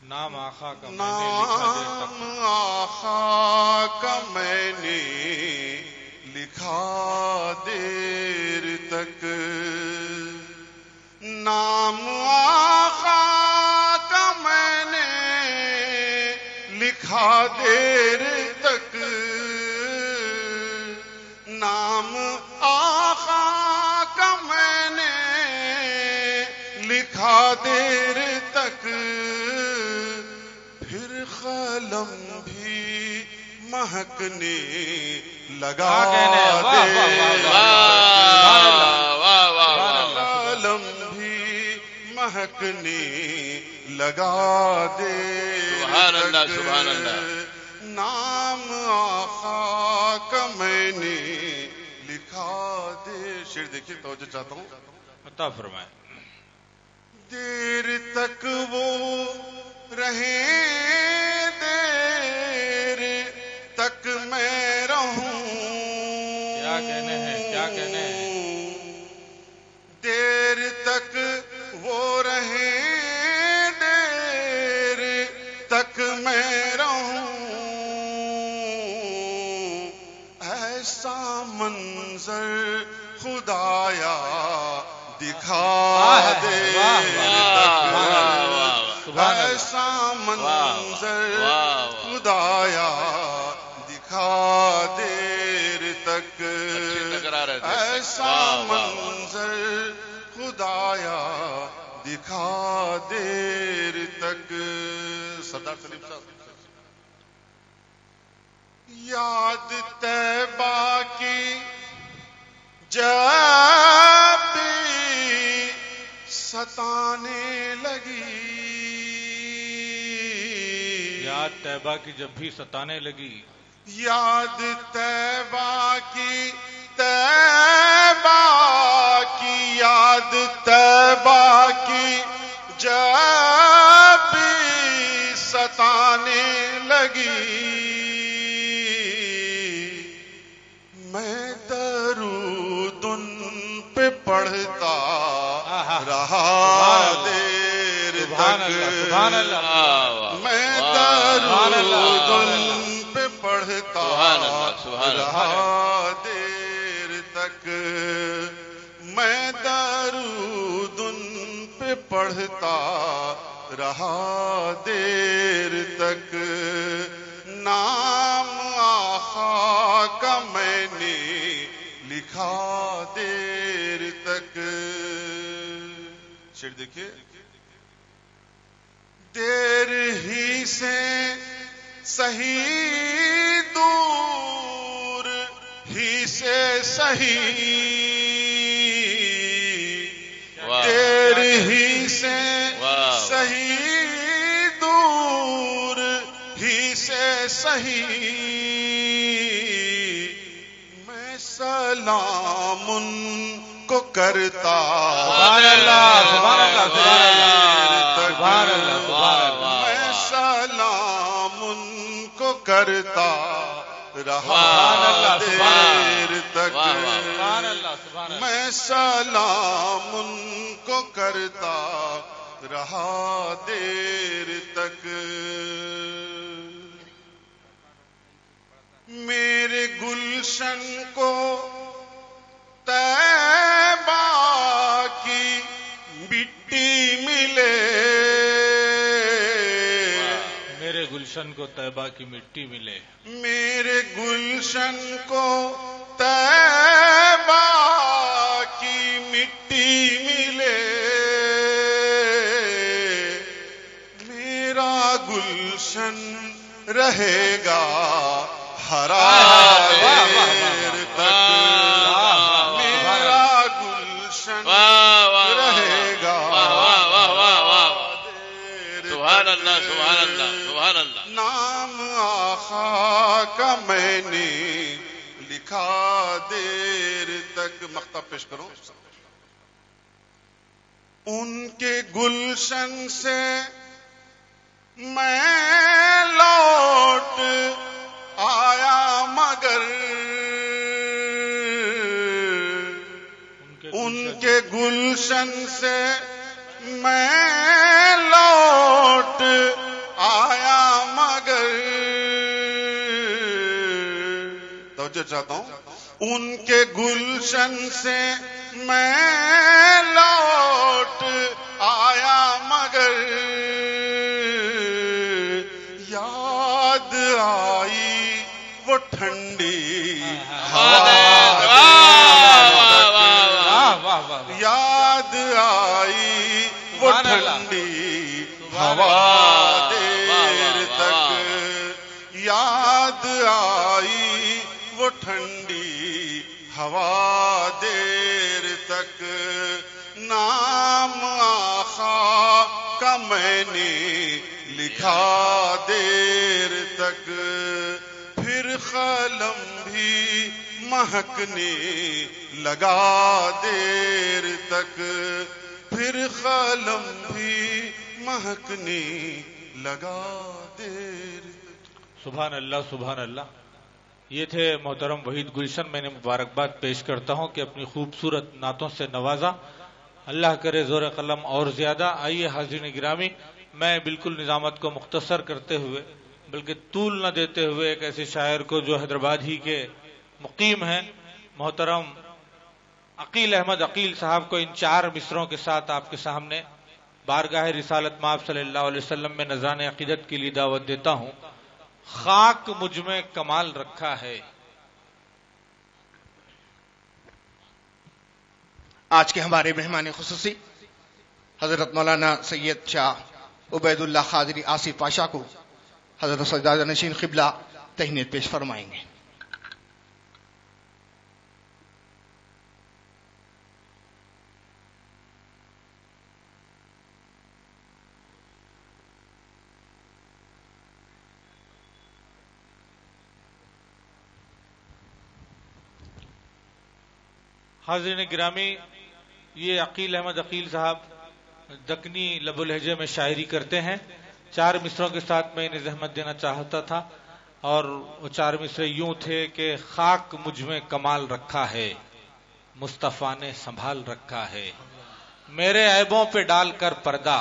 K: نام آقا کا میں نے
M: نام آقا کا میں نے لکھا دیر تک، نام آقا کا میں نے لکھا دیر تک، نام آقا کا میں نے لکھا دیر تک، پھر قلم بھی مہکنے لگا قلم بھی مہکنے لگا دے،
I: سبحان اللہ سبحان اللہ۔
M: نام آقا کا میں نے لکھا دے۔ شعر دیکھیے، توجہ چاہتا ہوں،
K: عطا فرمائیں۔
M: دیر تک وہ رہیں، دیر تک میں رہوں،
K: کیا کہنے ہیں کیا کہنے ہیں؟
M: دیر تک وہ رہیں، دیر تک میں رہوں، منظر خدایا دکھا دے، ایسا منظر خدایا دکھا دیر تک، ایسا منظر خدایا دکھا دیر تک. سردار سلیم صاحب. یاد طیبہ کی جب بھی ستانے لگی،
K: یاد طیبہ کی جب بھی ستانے لگی،
M: یاد طیبہ کی، طیبہ کی یاد طیبہ کی جب بھی ستانے لگی، میں درود ان پہ پڑھتا رہا دیر تک، میں درود ان پہ پڑھتا رہا دیر تک، میں درود ان پہ پڑھتا رہا دیر تک. نام آقا کا میں نے لکھا دیر تک. شعر دیکھیے. دیر ہی سے صحیح دور ہی سے صحیح، دیر ہی سے صحیح دور ہی سے صحیح، میں سلام ان کو کرتا میں سلام ان کو کرتا رہا دیر تک، میں سلام ان کو کرتا رہا دیر تک. میرے گلشن کو طیبہ کی مٹی ملے،
K: میرے گلشن کو طیبہ کی مٹی ملے،
M: میرے گلشن کو طیبہ کی مٹی ملے، میرا گلشن رہے گا ہرا دیر تک، میرا گلشن رہے گا
I: سبحان اللہ سبحان اللہ سبحان اللہ.
M: نام آقا کا میں نے لکھا دیر تک. مقطع پیش کرو. ان کے گلشن سے میں لوٹ آیا مگر، ان کے گلشن سے میں لوٹ آیا مگر، توجہ چاہتا ہوں. ان کے گلشن سے میں لوٹ آیا مگر، یاد آئی وہ ٹھنڈی یاد آئی وہ ٹھنڈی ہوا دیر تک، یاد آئی وہ ٹھنڈی ہوا دیر تک. نام آقا کا میں نے لکھا دیر تک، پھر قلم بھی مہکنے لگا دیر تک، پھر قلم بھی مہکنے لگا دیر تک.
K: سبحان اللہ سبحان اللہ. یہ تھے محترم وحید گلشن. میں نے مبارکباد پیش کرتا ہوں کہ اپنی خوبصورت نعتوں سے نوازا. اللہ کرے زور قلم اور زیادہ. آئیے حاضرین گرامی، میں بالکل نظامت کو مختصر کرتے ہوئے بلکہ طول نہ دیتے ہوئے ایک ایسے شاعر کو جو حیدرآباد ہی کے مقیم ہیں، محترم عقیل احمد عقیل صاحب کو ان 4 مصروں کے ساتھ آپ کے سامنے بارگاہ رسالت مآب صلی اللہ علیہ وسلم میں نذران عقیدت کے لیے دعوت دیتا ہوں۔ خاک مجھ میں کمال رکھا ہے۔
N: آج کے ہمارے مہمان خصوصی حضرت مولانا سید شاہ عبید اللہ خاضری آصف پاشا کو حضرت سجادہ نشین قبلہ تہنیت پیش فرمائیں گے۔
K: حاضرین گرامی، یہ عقیل احمد عقیل صاحب دکنی لب و لہجے میں شاعری کرتے ہیں۔ 4 مصروں کے ساتھ میں انہیں زحمت دینا چاہتا تھا، اور وہ 4 مصرے یوں تھے کہ خاک مجھ میں کمال رکھا ہے، مصطفیٰ نے سنبھال رکھا ہے، میرے عیبوں پہ ڈال کر پردہ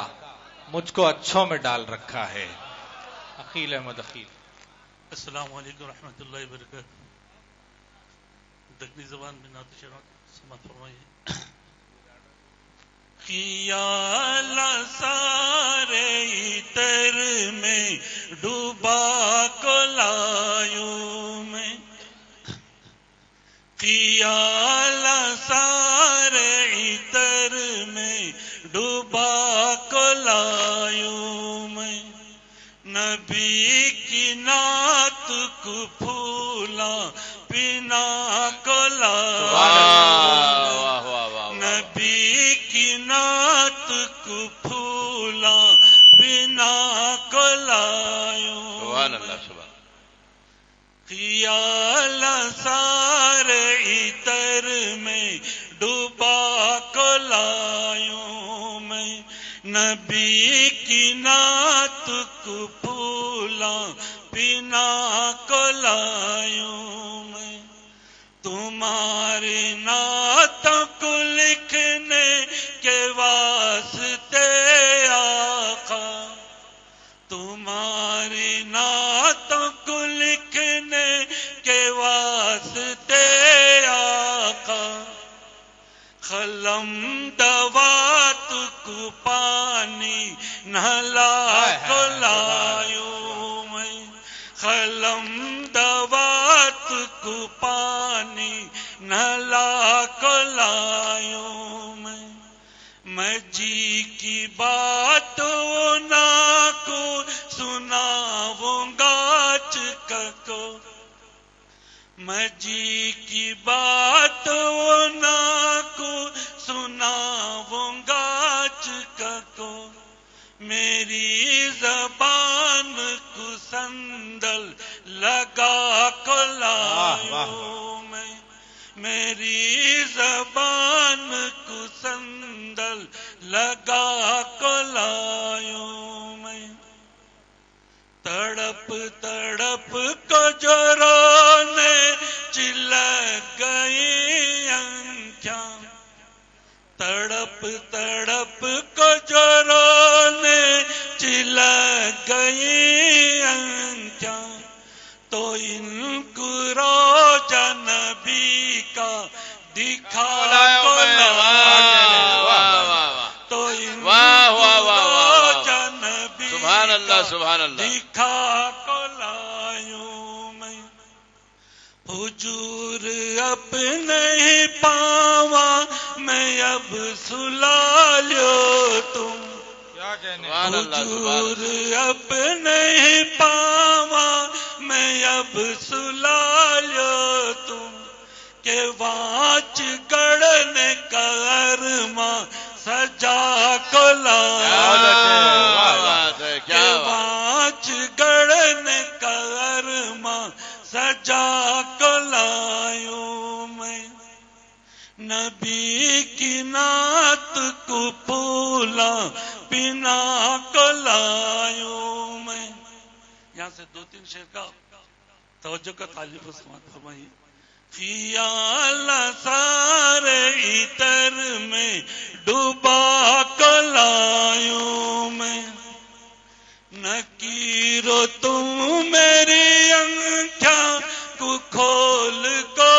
K: مجھ کو اچھوں میں ڈال رکھا ہے۔ عقیل احمد عقیل۔
O: السلام علیکم ورحمۃ اللہ وبرکاتہ۔ دکنی زبان میں نعت شریف سماعت فرمائیے۔ خیال سارے تر میں ڈوبا کو لایوں میں، خیال سارے تر میں ڈوبا کو لایوں میں، نبی کی نعت کو پھولا پینا کو لایوں، نبی کی نعت کو پھولا پینا کو لایوں،
I: سبحان اللہ سبحان۔
O: خیال سارے عطر میں ڈوبا کو لایوں میں، نبی کی نعت کو پھولا پینا کو لایوں میں، تمہاری نعتوں کو لکھنے کے واسطے آقا، تمہاری نعتوں کو لکھنے کے واسطے آقا، قلم دوات کو پانی نہلا کو لایوں میں، قلم دوات کو پانی نہلا کو لایوں میں جی کی بات نہ کو سناؤں گا چکا کو، میں جی کی بات نہ کو سناؤں گا چکا کو، میری زبان کو سندل لگا کو لایوں میں، میری زبان کو سندل لگا کو لایوں میں، تڑپ تڑپ کو جو رونے چلک گئی آنکھیں، تڑپ تڑپ کو جو رونے چلک گئی آنکھیں، تو ان کو روزہ نبی کا دکھا کو تو ان کو روزہ نبی
I: سبحان اللہ سبحان اللہ
O: دکھا کو لایوں میں، حضور اپنے پاواں میں اب سلا لو تم، حضور اپنے پاواں میں اب سلا لو تم، کہ وانچ گڑھنے کا ارماں سجا کو لایوں، کہ وانچ گڑھنے کا ارماں سجا کو لایوں میں، نبی کی نعت کو پھولا پینا کو لایوں میں۔ یہاں سے 2-3 شعر کا توجہ کا تعلیف سماعت فرمائیے۔ خیال سارے عطر میں ڈوبا کو لایوں میں، نکیرو تم میری آنکھیں کو کھول کو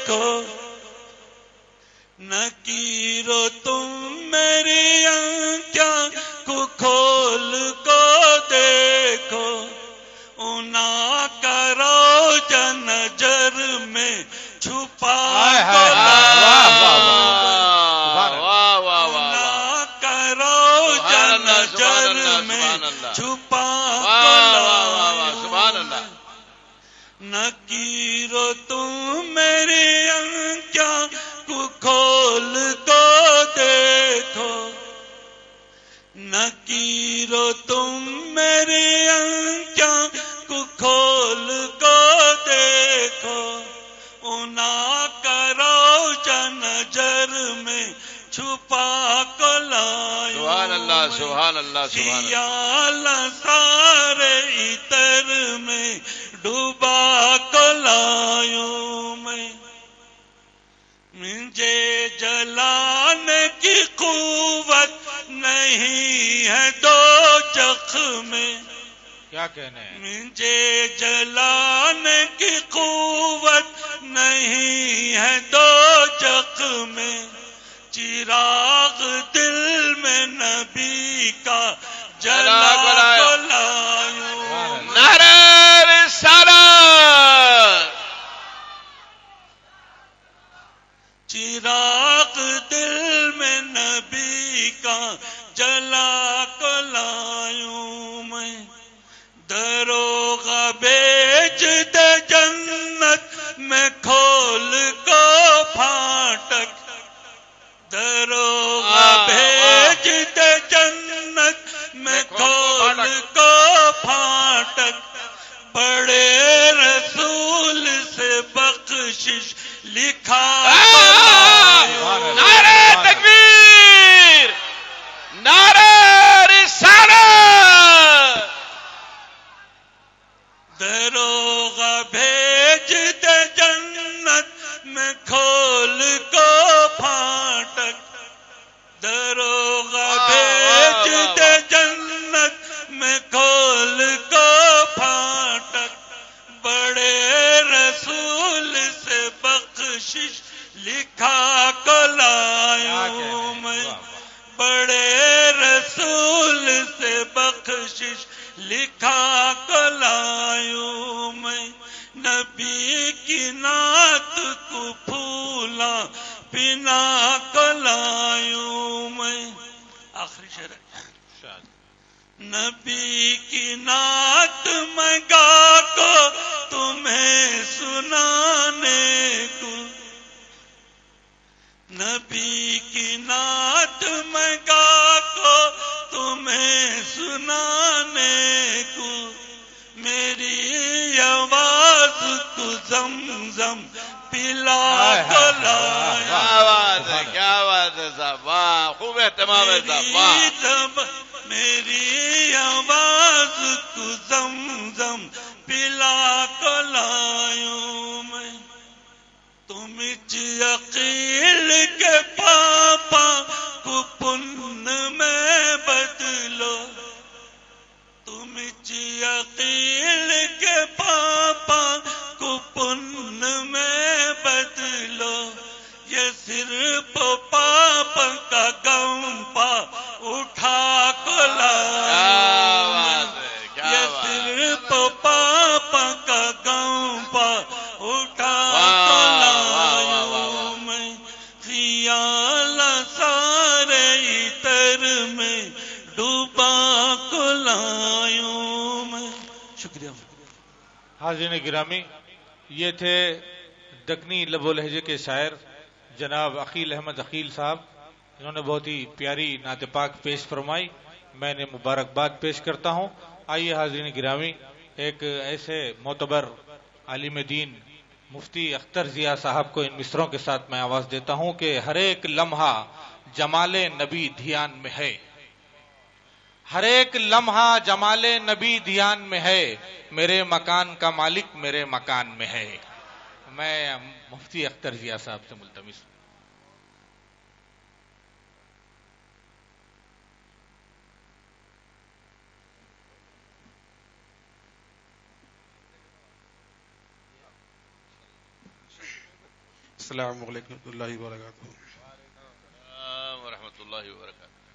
O: دیکھو نکیرو تم میری آنکھیں کو کھول کو دیکھو انا کرو نظر میں چھپا کو کرو نظر میں چھپا نکیرو تم میری آنکھیں کو کھول کو دیکھو نکیرو تم میری آنکھیں کو کھول کو دیکھو انا کرو نظر میں چھپا کو لائوں
I: سبحان اللہ سبحان اللہ سبحان اللہ
O: خیال سارے عطر میں ڈوبا کو لائوں میں مجھے جلانے کی قوت نہیں ہے دوزخ میں
K: کیا کہنے ہیں
O: مجھے جلانے کی قوت نہیں ہے دوزخ میں چراغ دل میں نبی کا جلا کو لائوں
I: نعرہ رسالت
O: چراغ دل میں نبی کا جلا کو لائوں میں دروغہ بیچ دے جنت میں کھول کو پھاٹک دروغہ بیچ دے جنت میں کھول کو پھاٹک بڑے رسول سے بخشش لکھا
I: نعرہ تکبیر نعرہ رسالت
O: دروغہ بھیج دے جنت میں کھول کو پھاٹک دروغہ بھیج دے جنت میں کھول کو پھاٹک بڑے رسول سے بخشش لکھا کو لائوں میں بڑے رسول سے بخشش لکھا کو لائوں میں نبی کی نعت کو پھولا پنا کو لائوں میں آخری شعر نبی کی نعت منگا کو تمہیں سنانے کو نبی کی نعت منگا کو تمہیں سنانے کو میری آواز کو زمزم پلا کو لایا
I: کیا بات ہے صاحب واہ خوب اہتمام ہے صاحب واہ
O: میری آواز کو زمزم پلا کو لائوں میں تم عقیل کے پاپا کو پن میں بدلو تم عقیل کے پاپا کو پن میں بدلو یہ صرف پاپ کا غم پا اٹھا کو لایا یہ صرف پاپ کا غم پا اٹھا کو لایا میں خیال سارے عطر میں ڈوبا کو لایوں میں شکریہ
K: حاضرین گرامی یہ تھے دکنی لب و لہجے کے شاعر جناب عقیل احمد عقیل صاحب انہوں نے بہت ہی پیاری نعت پاک پیش فرمائی میں نے مبارکباد پیش کرتا ہوں آئیے حاضرین گرامی ایک ایسے معتبر عالم دین مفتی اختر ضیاء صاحب کو ان مصروں کے ساتھ میں آواز دیتا ہوں کہ ہر ایک لمحہ جمال نبی دھیان میں ہے ہر ایک لمحہ جمال نبی دھیان میں ہے میرے مکان کا مالک میرے مکان میں ہے میں مفتی اختر ضیاء صاحب سے ملتمس
P: السلام علیکم ورحمۃ اللہ وبرکاتہ.
I: ورحمۃ اللہ وبرکاتہ.